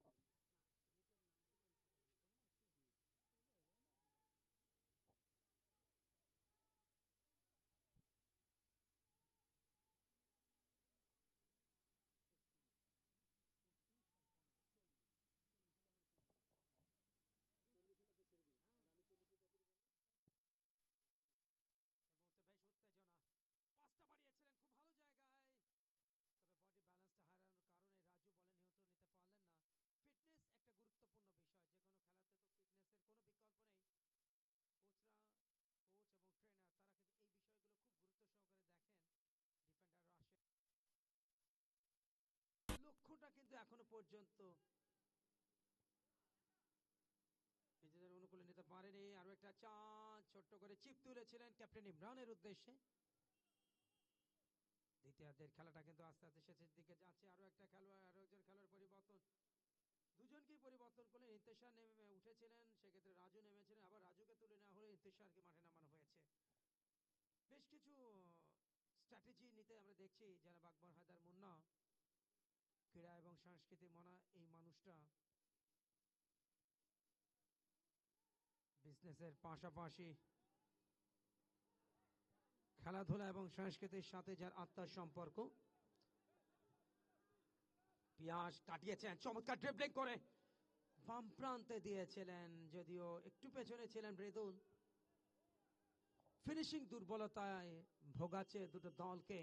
নেই। কোচ এবং ট্রেনার তারা কিন্তু এই বিষয়গুলো খুব গুরুত্ব সহকারে দেখেন। ডিফেন্ডার আসে, লক্ষ্যটা কিন্তু এখনো পর্যন্ত নিজেদের অনুকূলে নিতে পারেনি। আরো একটা চান্স ছোট্ট করে চিপ তুলেছিলেন ক্যাপ্টেন ইমরানের উদ্দেশ্যে। দ্বিতীয়ার্ধের খেলাটা কিন্তু আস্তে আস্তে শেষের দিকে যাচ্ছে। আরো একজন খেলোয়াড় পরিবর্তন, দুজনকেই পরিবর্তন করলেন। ইন্তেশার নেমে উঠেছিলেন, সেক্ষেত্রে রাজু নেমেছিলেন, আবার রাজুকে তুলে নেওয়া হলে ইন্তেশারকে মাঠে নামানো হয়েছে। বেশ কিছু স্ট্র্যাটেজি নিতে আমরা দেখছি যারা আকবর হায়দার মুন্না, ক্রীড়া এবং সংস্কৃতি মনা এই মানুষটা বিজনেসের পাশাপাশি খেলাধুলা এবং সংস্কৃতির সাথে যার আত্মার সম্পর্ক। পিয়াস কাটিয়েছেন চমৎকার ড্রিবলিং করে, বাম প্রান্তে দিয়েছিলেন, যদিও একটু পেছনে ছিলেন মৃদুল। ফিনিশিং দুর্বলতায় ভোগাচ্ছে দুটো দলকে।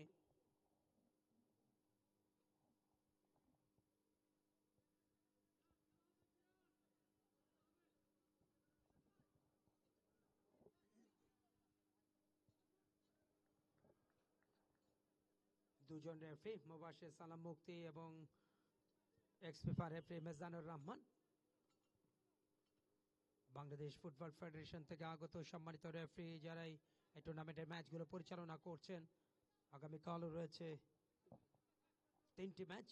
দুজন রেফারি, মুবাশির সালাম মুক্তি এবং ex FIFA referee Mezanur Rahman, Bangladesh football federation থেকে আগত সম্মানিত রেফারি যারাই এই টুর্নামেন্টের ম্যাচগুলো পরিচালনা করছেন। আগামীকালও রয়েছে 3টি ম্যাচ।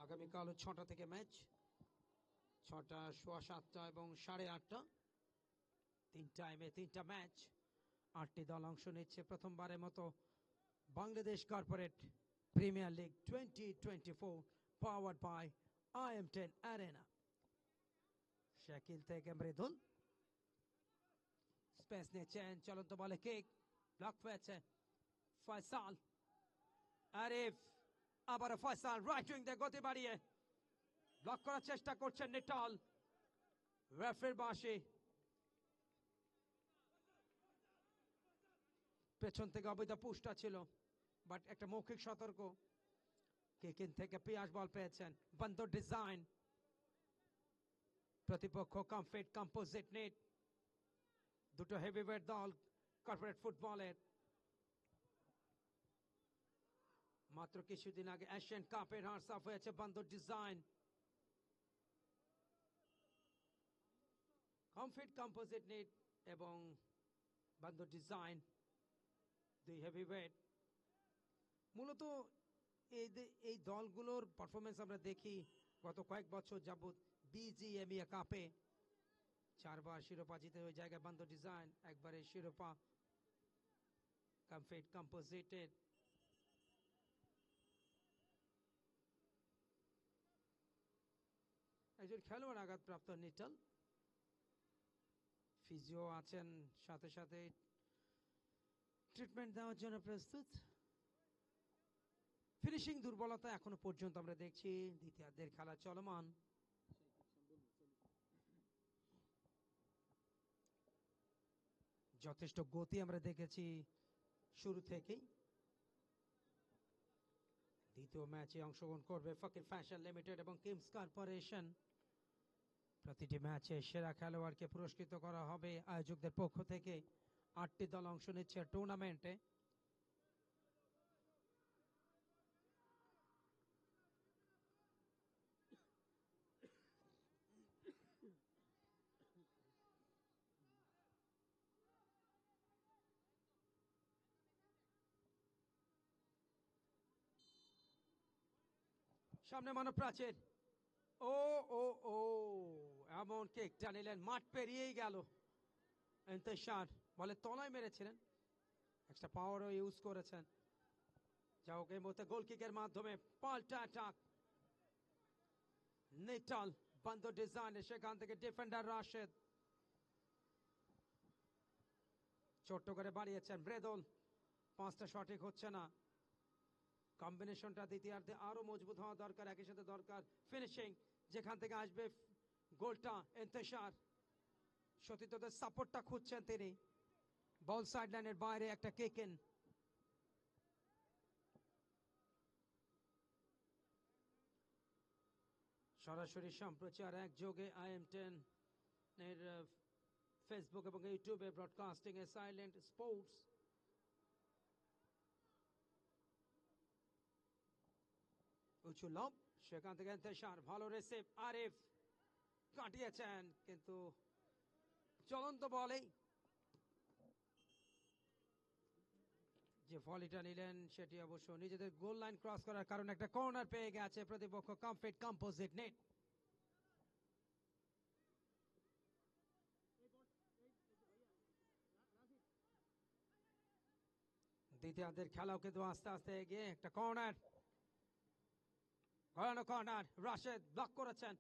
আগামীকালও 6টা থেকে ম্যাচ, 6টা, 7:15 এবং 8:30, 3 টাইমে 3টা ম্যাচ। 8টি দল অংশ নিচ্ছে প্রথমবারের মতো Bangladesh corporate premier league 2024, powered by IM10 arena. Shakil থেকে মৃদুল, স্পেস নিচ্ছেন, চলন্ত বলে কিক, ব্লক হয়েছে। ফয়সাল, আরিফ, আবার ফয়সাল রাইট উইং দিয়ে গতি বাড়িয়ে ব্লক করার চেষ্টা করছেন নিটল। রেফারির বাঁশি, পেছন থেকে অবৈধ পুশটা ছিল, বাট একটা মৌখিক সতর্ক। কিকিন থেকে পিয়াস বল পেয়েছেন, বন্দর ডিজাইন, প্রতিপক্ষ কমফিট কম্পোজিট নেট, দুটো হেভিওয়েট দল কর্পোরেট ফুটবলের। মাত্র কিছুদিন আগে এশিয়ান কাপের রানার্স আপ হয়েছে বন্দর ডিজাইন। কমফিট কম্পোজিট নেট এবং বন্দর ডিজাইন দুই হেভিওয়েট। মূলত এই দলগুলোর পারফরমেন্স আমরা দেখি গত কয়েক বছর যাবৎ বিজিএমইএ কাপে 4বার শিরোপা জিতে ওই জায়গায় বন্দর ডিজাইন, একবারে শিরোপা কমফিট কম্পোজিটের। একজন খেলোয়াড় আঘাতপ্রাপ্ত নিটল, ফিজিও আছেন সাথে সাথে ট্রিটমেন্ট দেওয়ার জন্য প্রস্তুত। ফিনিশিং দুর্বলতা এখনো পর্যন্ত আমরা দেখছি। দ্বিতীয়ার্ধের খেলা চলমান। যথেষ্ট গতি আমরা দেখেছি শুরু থেকেই। দ্বিতীয় ম্যাচে অংশগ্রহণ করবে ফকির ফ্যাশন লিমিটেড এবং কিমস কর্পোরেশন। প্রতিটি ম্যাচে সেরা খেলোয়াড়কে পুরস্কৃত করা হবে আয়োজকদের পক্ষ থেকে। 8টি দল অংশ নিচ্ছে টুর্নামেন্টে। সামনে মানব প্রাচীর। ও ও ও এমন কেকটা নিলেন, মাঠ পেরিয়েই গেল। ইন্তেশার বলে তলায় মেরেছিলেন, একটা পাওয়ারও ইউজ করেছেন। যা হোক, এই মুহূর্তে গোল কিকের মাধ্যমে পাল্টা অ্যাটাক। নিটল বন্ধ ডিজাইনে, সেখান থেকে ডিফেন্ডার রাশেদ ছোট্ট করে বাড়িয়েছেন। ব্রেদল, পাঁচটা সঠিক হচ্ছে না। কম্বিনেশনটা দ্বিতীয়ার্ধে আরো মজবুত হওয়া দরকার, একই সাথে দরকার ফিনিশিং, যেখান থেকে আসবে গোলটা। ইন্তেশার সতীর্থদের সাপোর্টটা খুঁজছেন তিনি। বল সাইডলাইনের বাইরে একটা কিক ইন। সরাসরি সম্প্রচার একযোগে IM10 এর ফেসবুক এবং ইউটিউবে ব্রডকাস্টিং এ সাইলেন্ট স্পোর্টস। উঁচু লব, সেখান থেকে ইন্তেশার, ভালো রিসিভ। আরিফ কাটিয়েছেন, কিন্তু চলন্ত বলেই যে ভলিটা নিলেন সেটি অবশ্য নিজেদের গোল লাইন ক্রস করার কারণে একটা কর্নার পেয়ে গেছে প্রতিপক্ষ। Comfit composite net. দ্বিতীয়ার্ধের খেলাও কিন্তু আস্তে আস্তে এগিয়ে। একটা কর্নার, ঘোরানো কর্নার, রাশেদ ব্লক করেছেন।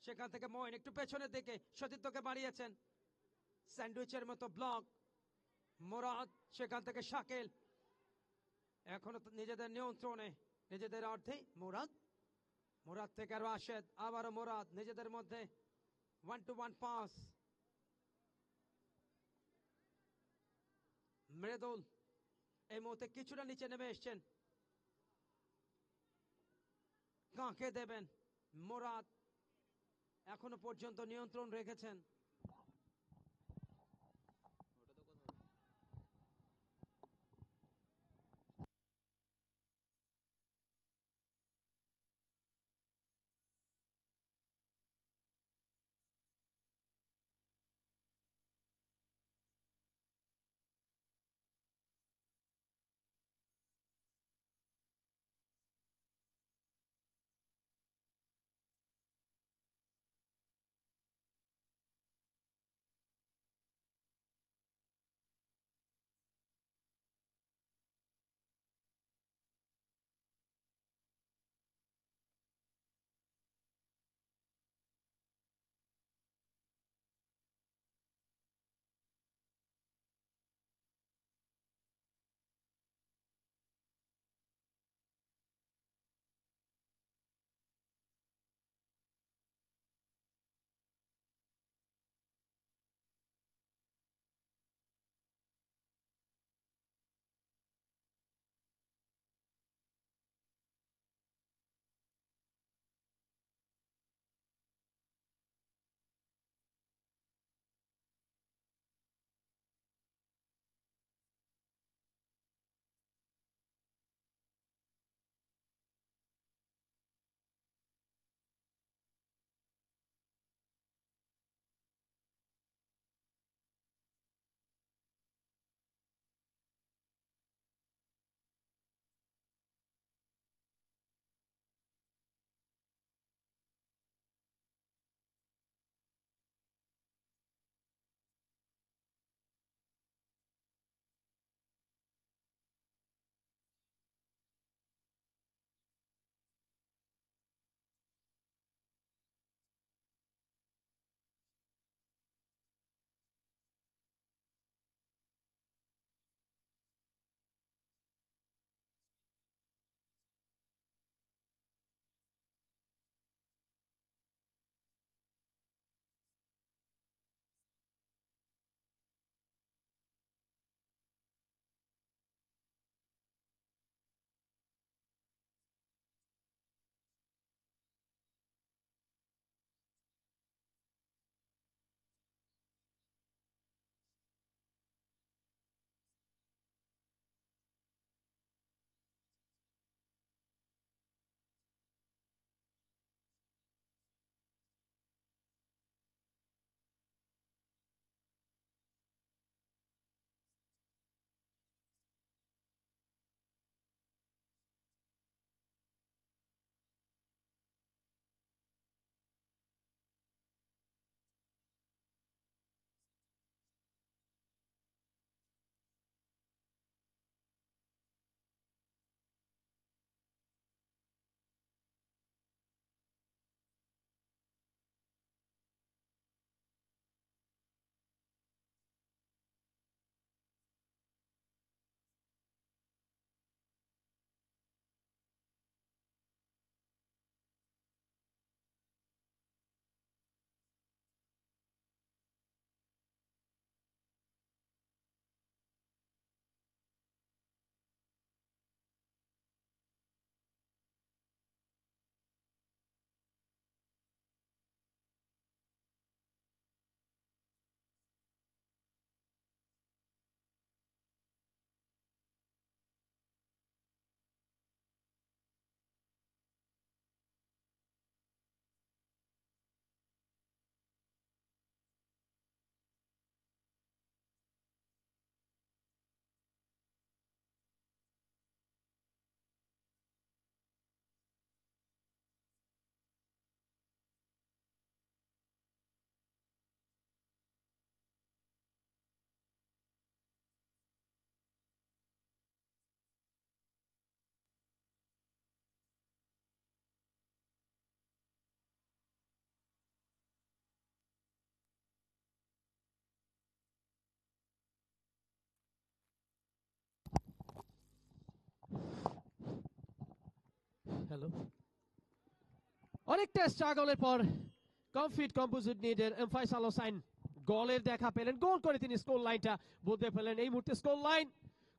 সেখান থেকে মইন একটু পেছনের দিকে সতীর্থকে বাড়িয়েছেন, স্যান্ডউইচের মতো ব্লক। মোরাদ, সেখান থেকে শাকিল, এখনো নিজেদের নিয়ন্ত্রণে, নিজেদের অর্ধে। মোরাদ, মোরাদ থেকে রাশেদ, আবারও মোরাদ, নিজেদের মধ্যে 1-to-1 পাস। মৃদুল এই মুহূর্তে কিছুটা নিচে নেমে এসছেন, কাকে দেবেন? মোরাদ এখনো পর্যন্ত নিয়ন্ত্রণ রেখেছেন। হ্যালো, অনেকটা স্ট্রাগলের পর কমফিট কম্পোজিট নিডের ফয়সাল হোসাইন গোলের দেখা পেলেন, গোল করে তিনি স্কোর লাইনটা বদলে ফেলেন। এই মুহূর্তে score line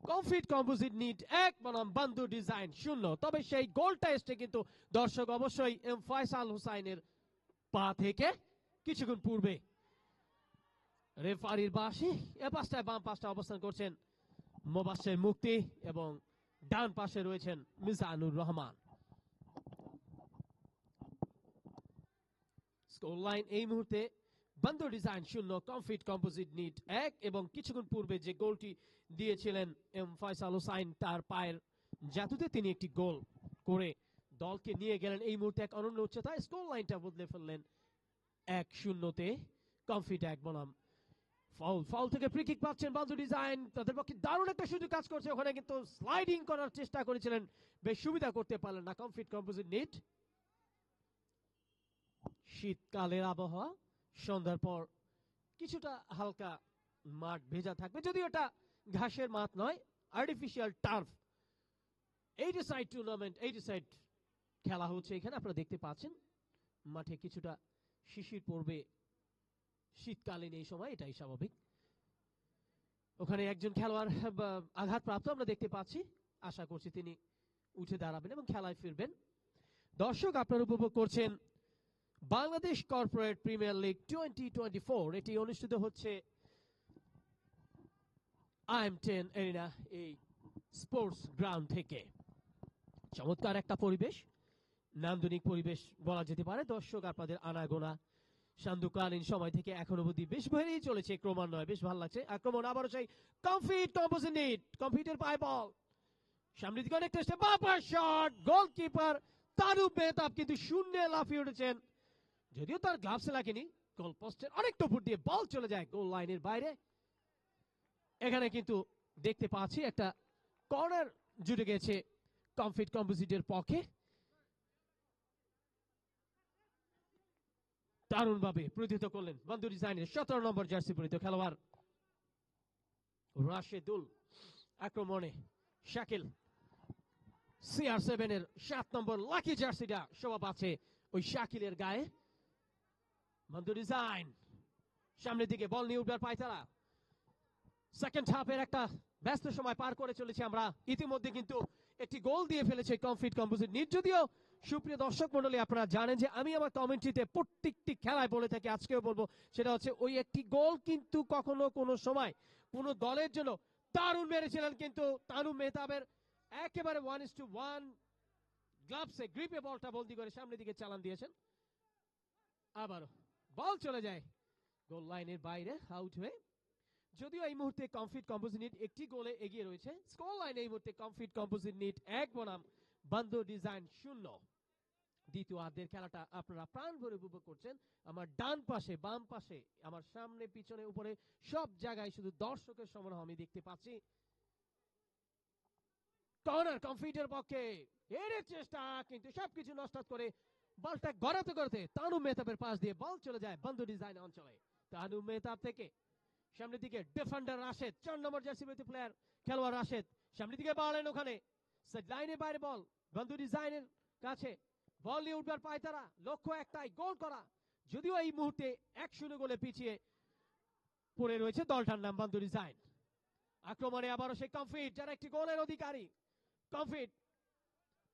Comfit composite need 1 বনাম বান্দু ডিজাইন 0। তবে সেই গোলটা এসছে কিন্তু দর্শক অবশ্যই ফয়সাল হোসাইনের পা থেকে কিছুক্ষণ পূর্বে। রেফারির বাঁশি এ পাশটায় বাম পাশটা অবস্থান করছেন মোবাশ্বের মুক্তি এবং ডান পাশে রয়েছেন মিজানুর রহমান। স্কোর লাইন এই মুহূর্তে Bandu design 0, Comfit composite need 1। এবং কিছুক্ষণ পূর্বে যে গোলটি দিয়েছিলেন ফয়সাল হোসাইন তার পায়ের জাদুতে তিনি একটি গোল করে দলকে নিয়ে গেলেন এই মুহূর্তে এক অনন্য উচ্চতায়। স্কোর লাইনটা বদলে ফেললেন 1-0-তে কমফিট 1 বনাম ফাউল থেকে ফ্রি কিক পাচ্ছেন বান্দু ডিজাইন। তাদের পক্ষে দারুণ একটা সুযোগ কাজ করছে, ওখানে কিন্তু স্লাইডিং করার চেষ্টা করেছিলেন, বেশ সুবিধা করতে পারলেন না কমফিট কম্পোজিট নিড। শীতকালের আবহাওয়া, সন্ধ্যার পর কিছুটা হালকা মাঠ ভেজা থাকবে, যদিও এটা ঘাসের মাঠ নয়, আর্টিফিশিয়াল টার্ফ। 80 টুর্নামেন্ট, 80 খেলা হচ্ছে এখানে, আপনারা দেখতে পাচ্ছেন মাঠে কিছুটা শিশির পড়বে শীতকালীন এই সময়, এটাই স্বাভাবিক। ওখানে একজন খেলোয়াড় আঘাতপ্রাপ্ত আমরা দেখতে পাচ্ছি, আশা করছি তিনি উঠে দাঁড়াবেন এবং খেলায় ফিরবেন। দর্শক আপনারা উপভোগ করছেন বাংলাদেশ কর্পোরেট প্রিমিয়ার লিগ 2024। এটি অনুষ্ঠিত হচ্ছে IM10 এরিনা এই স্পোর্টস গ্রাউন্ড থেকে। চমৎকার একটা পরিবেশ, নান্দনিক পরিবেশ বলা যেতে পারে। দর্শক আপনাদের আনাগোনা সান্ধ্যকালীন সময় থেকে এখনো অবধি বেশ বেড়েই চলেছে ক্রমান্বয়ে, বেশ ভালো লাগছে। আক্রমণ আবারও সেই কমফিট কম্পোজিট নিড, কমফিটের পায় বল সামনের দিকে, অনেক চেষ্টা, বাপার শট, গোলকিপার তারুপ মেহতাব কিন্তু শূন্যে লাফিয়ে উঠেছেন, যদিও তার গ্লাভসে লাগেনি। গোল পোস্টের অনেকটা উপর দিয়ে বল চলে যায় গোল লাইনের বাইরে। এখানে কিন্তু দেখতে পাচ্ছি একটা কর্নার জুটে গেছে কমফিট কম্পোজিটের পক্ষে। দারুণ ভাবে প্রতিহত করলেন বান্দু ডিজাইনের 17 নম্বর জার্সি পরিহিত খেলোয়াড় রাশেদুল। আক্রমণে শাকিল, CR7 এর 7 নম্বর লাকি জার্সিটা শোভা পাচ্ছে ওই শাকিলের গায়ে। বান্দু ডিজাইন সামনের দিকে বল নিয়ে উঠবার পায় তারা। সেকেন্ড হাফের একটা ব্যস্ত সময় পার করে চলেছে আমরা, ইতিমধ্যে কিন্তু একটি গোল দিয়ে ফেলেছে কমফিট কম্পোজিট নিড। যদিও সুপ্রিয় দর্শক মন্ডলী, আপনারা জানেন যে আমি আমার কমেন্ট্রিতে প্রত্যেকটি খেলায় বলে থাকি, আজকেও বলবো, সেটা হচ্ছে ওই একটি গোল কিন্তু কখনো কোনো সময় কোনো দলের জন্য দারুণ মেরেছিলেন, কিন্তু তানুম মেহতাবের একেবারে 1:1 গ্লাভসে গ্রিপে বলটা বন্দি করে সামনের দিকে চালান দিয়েছেন। আবারও বল চলে যায় গোল লাইনের বাইরে, আউট হয়ে। যদিও এই মুহূর্তে কমফিট কম্পোজিট নিড একটি গোলে এগিয়ে রয়েছে। স্কোর লাইন এই মুহূর্তে কমফিট কম্পোজিট নিড 1 বনাম বান্দু ডিজাইন 0। দ্বিতীয় আর্ধের খেলাটা আপনারা প্রাণ ভরে উপভোগ করছেন। আমার ডান পাশে, বাম পাশে, আমার সামনে, পিছনে, উপরে সব জায়গায় শুধু দর্শকের সমারোহ আমি দেখতে পাচ্ছি। কর্নার কমফিটের পক্ষে, এর চেষ্টা কিন্তু সবকিছু নষ্ট করে বলটা গড়াতে গড়াতে তানুম মেহতাবের পাশ দিয়ে বল চলে যায় বান্দু ডিজাইন অঞ্চলে। তানুম মেহতাব থেকে সামনের দিকে ডিফেন্ডার রাশেদ, 4 নম্বর জার্সি পরিহিত প্লেয়ার খেলোয়াড় রাশেদ সামনের দিকে বাড়লেন, ওখানে সেট লাইনের বাইরে বল বান্দু ডিজাইনের কাছে, বল নিয়ে উঠবার পায় তারা, লক্ষ্য একটাই, গোল করা। যদিও এই মুহূর্তে 1-0 গোলে পিছিয়ে পড়ে রয়েছে দলটার নাম বান্দু ডিজাইন। আক্রমণে আবারও সেই কমফিট, যারা একটি গোলের অধিকারী। কমফিট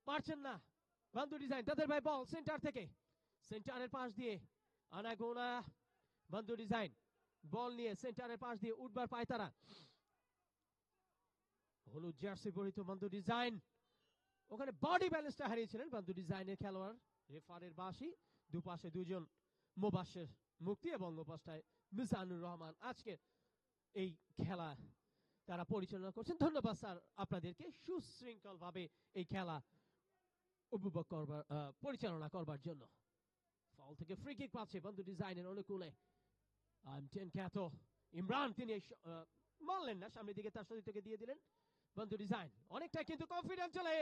পারছেন না, বান্দু ডিজাইন তাদের ভাই বল সেন্টার থেকে, সেন্টারের পাশ দিয়ে আনাগোনা বান্দু ডিজাইন বল নিয়ে সেন্টারের পাশ দিয়ে উঠবার পায় তারা। হলুদ জার্সি পরিহিত বান্দু ডিজাইন, ওখানে বডি ব্যালেন্সটা হারিয়েছিলেন বান্দু ডিজাইনের খেলোয়াড়। রেফারের বাঁশি, দুপাশে দুজন মোবাশ্বের মুক্তি এবং ওপাশটায় মিজানুর রহমান আজকে এই খেলা তারা পরিচালনা করছেন। ধন্যবাদ স্যার আপনাদেরকে সুশৃঙ্খল ভাবে এই খেলা উপভোগ করবার পরিচালনা করবার জন্য। ফল থেকে ফ্রি কিক পাচ্ছে বান্দু ডিজাইনের অনুকূলে। IM10 খ্যাত ইমরান, তিনি মারলেন না, সামনের দিকে তার সতীর্থকে দিয়ে দিলেন বান্দু ডিজাইন। অনেকটা কিন্তু কনফিডেন্স চলে,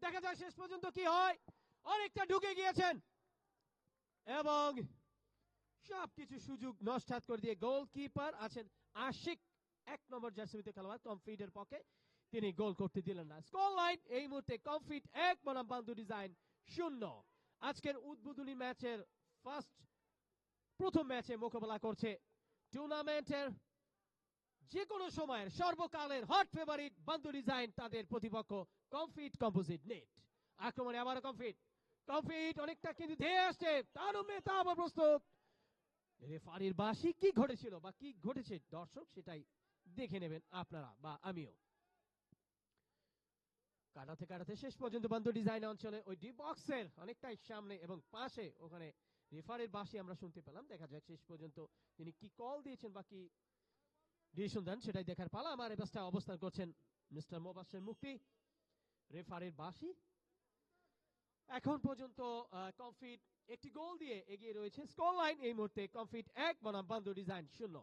দেখা যায় শেষ পর্যন্ত কি হয়। অনেকটা ঢুকে গিয়েছেন এবং সবকিছু সুযোগ নষ্ট করে দিয়ে গোলকিপার আছেন আশিক, 1 নম্বর জার্সিতে খেলোয়াড় কমফিটের পক্ষে, তিনি গোল করতে দিলেন না। স্কোর লাইন এই মুহূর্তে কমফিট 1 বনাম বান্দু ডিজাইন 0। আজকের উদ্বোধনী ম্যাচের প্রথম ম্যাচে মোকাবেলা করছে টুর্নামেন্টের যে কোনো সময়ের সর্বকালের হট ফেভারিট বান্দু ডিজাইন, তাদের প্রতিপক্ষ কমফিট কম্পোজিট নেট। আক্রমণে আবারও কমফিট অনেকটা কিন্তু ধেয়ে আসছে, তার মেহতা আবার প্রস্তুত। রেফারির বাঁশি কি ঘটেছিল বা কি ঘটেছে দর্শক সেটাই দেখে নেবেন আপনারা বা আমিও। কাটাতে কাটাতে শেষ পর্যন্ত বান্দু ডিজাইন অঞ্চলে ওই ডি বক্সের অনেকটাই সামনে এবং পাশে ওখানে রেফারির বাঁশি আমরা শুনতে পেলাম। দেখা যাক শেষ পর্যন্ত তিনি কি কল দিয়েছেন বা কি ডিসিশন দেন সেটাই দেখার পালা। আমার এবারটা অবস্থান করছেন মিস্টার মোবাশ্বের মুক্তি। রেফারির বাঁশি এখন পর্যন্ত কমফিট একটি গোল দিয়ে এগিয়ে রয়েছে। স্কোর লাইন এই মুহূর্তে কমফিট 1 বনাম বান্দু ডিজাইন 0।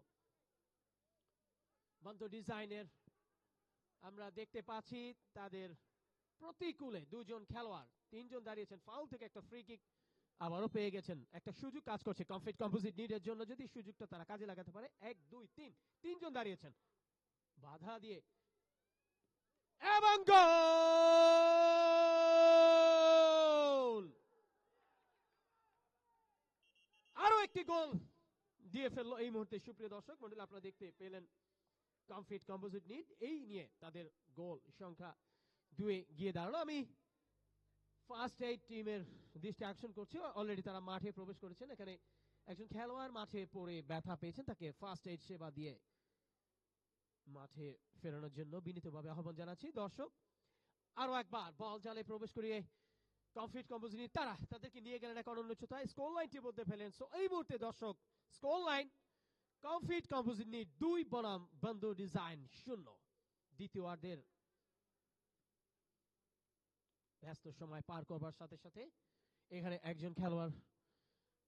বান্দু ডিজাইনের আমরা দেখতে পাচ্ছি তাদের প্রতিকূলে দুজন খেলোয়াড়, তিনজন দাঁড়িয়েছেন। ফাউল থেকে একটা ফ্রি কিক আবারও পেয়ে গেছেন। একটা সুযোগ কাজ করছে কমফিট কম্পোজিট নিডের জন্য, যদি সুযোগটা তারা কাজে লাগাতে পারে। 1 2 3 তিনজন দাঁড়িয়েছেন বাধা দিয়ে এবং গোল! আরো একটি গোল দিয়ে ফেললো এই মুহূর্তে। সুপ্রিয় দর্শক মন্ডলী, আপনারা দেখতে পেলেন কমফিট কম্পোজিট নিড এই নিয়ে তাদের গোল সংখ্যা 2 গিয়ে দাঁড়ালো। আমি ফার্স্ট এইড টিমের দৃষ্টি আকর্ষণ করছি। অলরেডি তারা মাঠে প্রবেশ করেছেন। এখানে একজন খেলোয়াড় মাঠে পড়ে ব্যথা পেয়েছেন, তাকে ফার্স্ট এইড সেবা দিয়ে মাঠে ফেরানোর জন্য বিনীতভাবে আহ্বান জানাচ্ছি। দর্শক আরো একবার বল জালে প্রবেশ করিয়ে কমফিট কম্পোজিট তারা তাদেরকে নিয়ে গেলেন এক অনন্য উচ্চতায়। স্কোর লাইনটি বলতে ফেলেন। সো এই মুহূর্তে দর্শক score line Comfit composite need 2 বনাম বান্দু ডিজাইন 0। দ্বিতীয়ার্ধের ব্যস্ত সময় পার করবার সাথে সাথে এখানে একজন খেলোয়াড়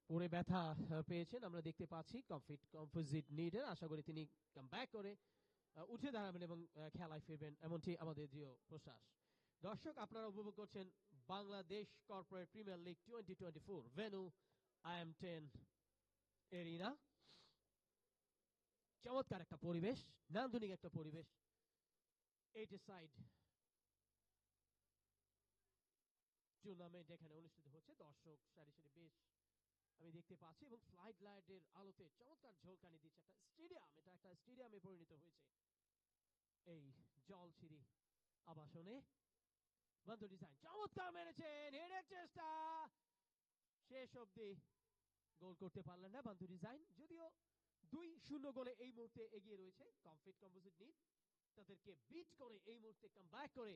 পরে ব্যথা পেয়েছেন আমরা দেখতে পাচ্ছি কমফিট কম্পোজিট নিডের। আশা করি তিনি কামব্যাক করে উঠে দাঁড়াবেন এবং খেলায় ফিরবেন, এমনটি আমাদের দৃঢ় প্রশ্বাস। দর্শক আপনারা উপভোগ করছেন Bangladesh corporate premier league 2024 venue IM10 arena. চমৎকার একটা পরিবেশ, নান্দনিক একটা পরিবেশ। 8 সাইড টুর্নামেন্ট এখানে অনুষ্ঠিত হচ্ছে। দর্শক সারি সারি বেশ আমি দেখতে পাচ্ছি এবং ফ্লাইট লাইটের আলোতে চমৎকার ঝলকানি দিচ্ছে একটা স্টেডিয়াম। এটা একটা স্টেডিয়ামে পরিণত হয়েছে এই জলছিরি আবাসনে। বান্দু ডিজাইন চমৎকার মেরেছেন, হেডের চেষ্টা, শেষ অবধি গোল করতে পারলেন না বান্দু ডিজাইন। যদিও 2-0 গোলে এই মুহূর্তে এগিয়ে রয়েছে কমফিট কম্পোজিট নিড। তাদেরকে বিট করে এই মুহূর্তে কামব্যাক করে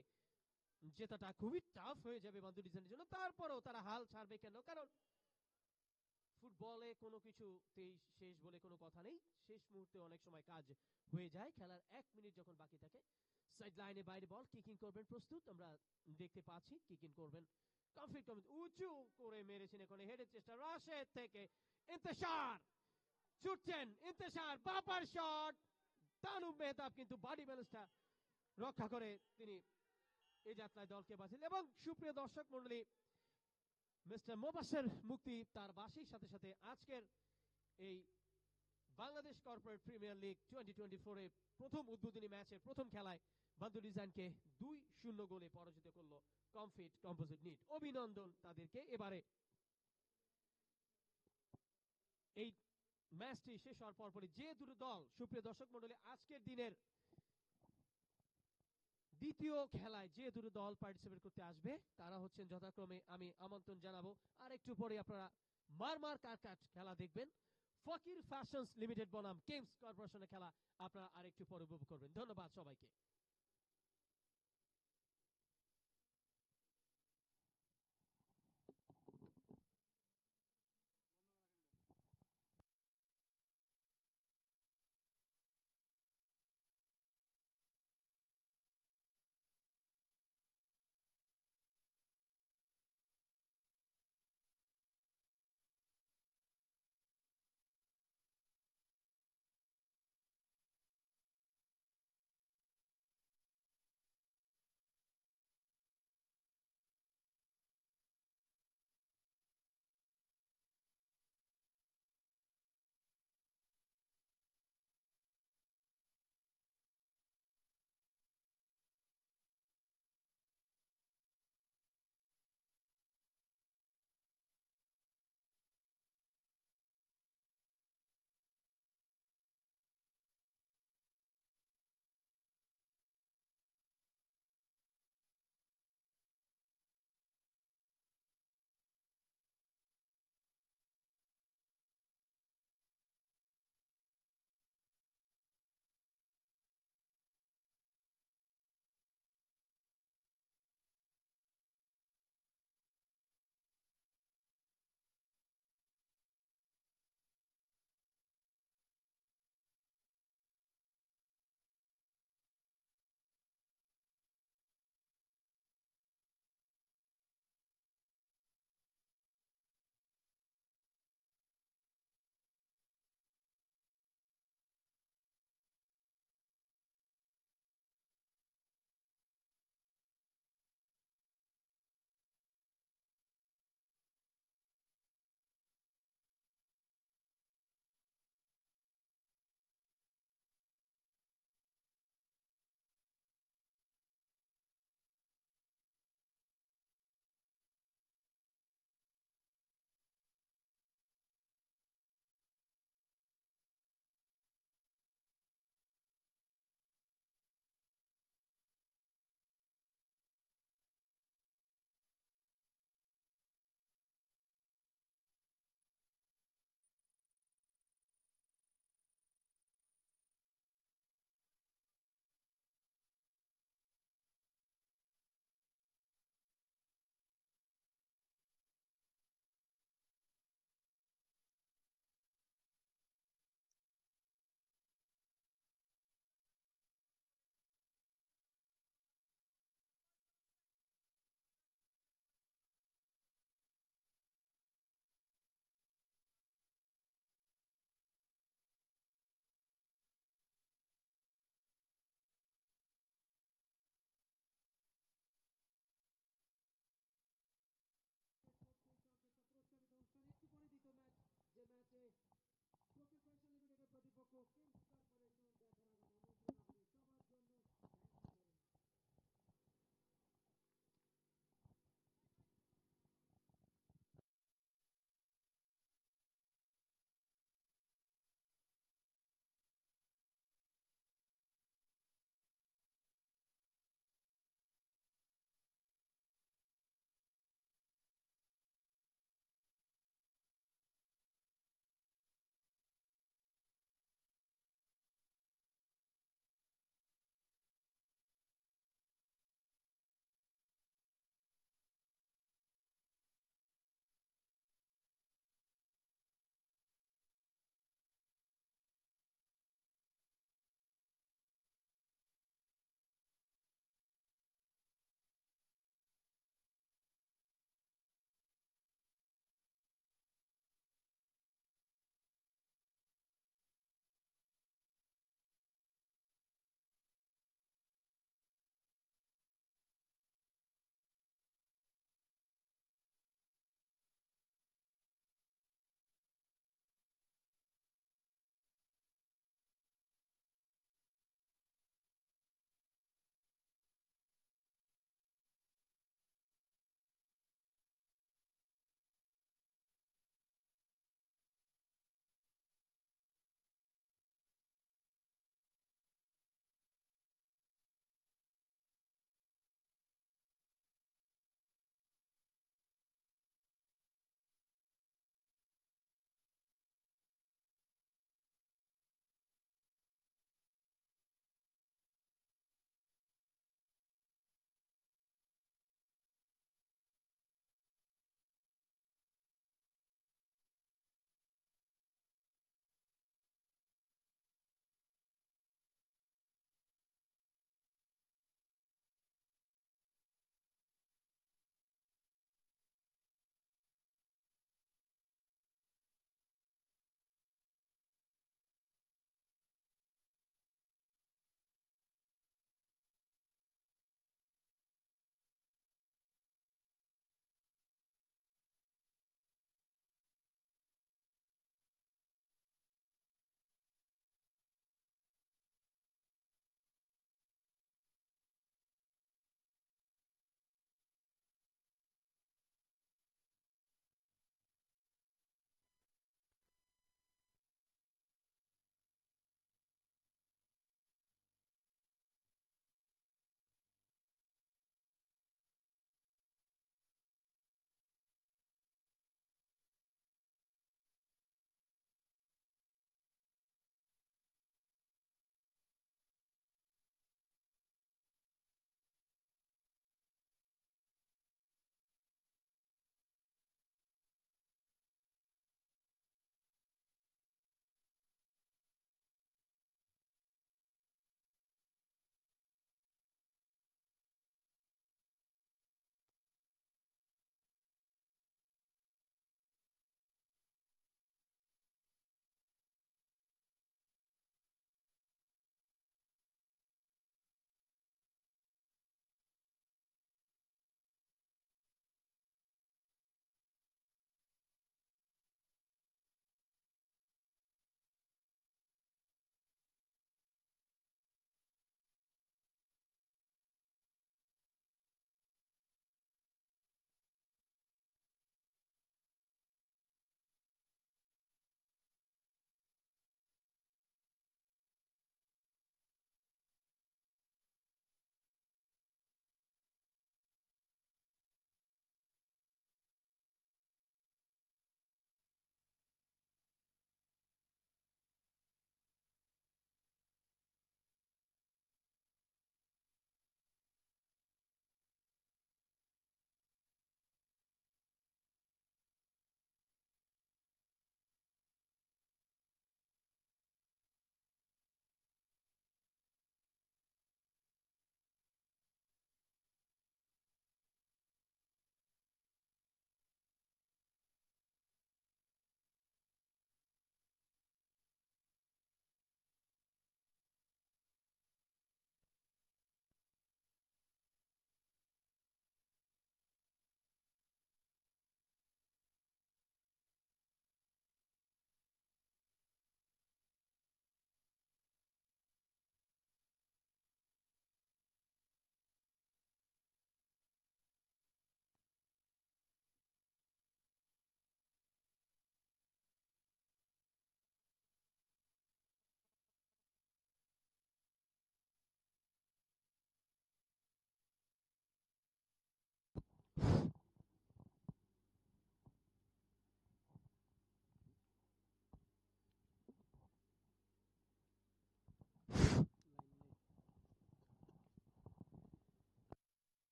জেতাটা খুবই টাফ হয়ে যাবে বান্দু ডিজাইনের জন্য। তারপরেও তারা হাল ছাড়বে কেন? কারণ ফুটবলে কোনো কিছুতেই শেষ বলে কোনো কথা নেই। শেষ মুহূর্তে অনেক সময় কাজ হয়ে যায়। খেলার 1 মিনিট যখন বাকি থাকে, সাইড লাইনে বাইরে বল কিকিং করবেন প্রস্তুত আমরা দেখতে পাচ্ছি। কিকিং করবেন কমফিট উঁচু করে মেরেছেন এখানে হেডের চেষ্টা রাশেদ থেকে। ইন্তেশার ছুটছেন, ইন্তেশার বাপার শট, তানুব মেহতাব কিন্তু বডি ব্যালেন্সটা রক্ষা করে তিনি এই যাত্রায় দলকে বাঁচিলেন। এবং সুপ্রিয় দর্শক মন্ডলী, মিস্টার মোবাশ্বের মুক্তি তার বাঁশির সাথে সাথে আজকের এই বাংলাদেশ কর্পোরেট প্রিমিয়ার লিগ 2024 এর প্রথম উদ্বোধনী ম্যাচের প্রথম খেলায় বান্দু ডিজাইনকে 2-0 গোলে পরাজিত করলো কমফিট কম্পোজিট নিড। অভিনন্দন তাদেরকে। এবারে এই ম্যাচটি শেষ হওয়ার পরপরই যে দুটো দল সুপ্রিয় দর্শক মন্ডলী আজকের দিনের দ্বিতীয় খেলায় যে দুটো দল পার্টিসিপেট করতে আসবে তারা হচ্ছেন যথাক্রমে, আমি আমন্ত্রণ জানাবো আর একটু পরে আপনারা মারমার কারকাট খেলা দেখবেন। ফকির ফ্যাশনস লিমিটেড বনাম গেমস কর্পোরেশনের খেলা আপনারা আরেকটু পরে উপভোগ করবেন। ধন্যবাদ সবাইকে।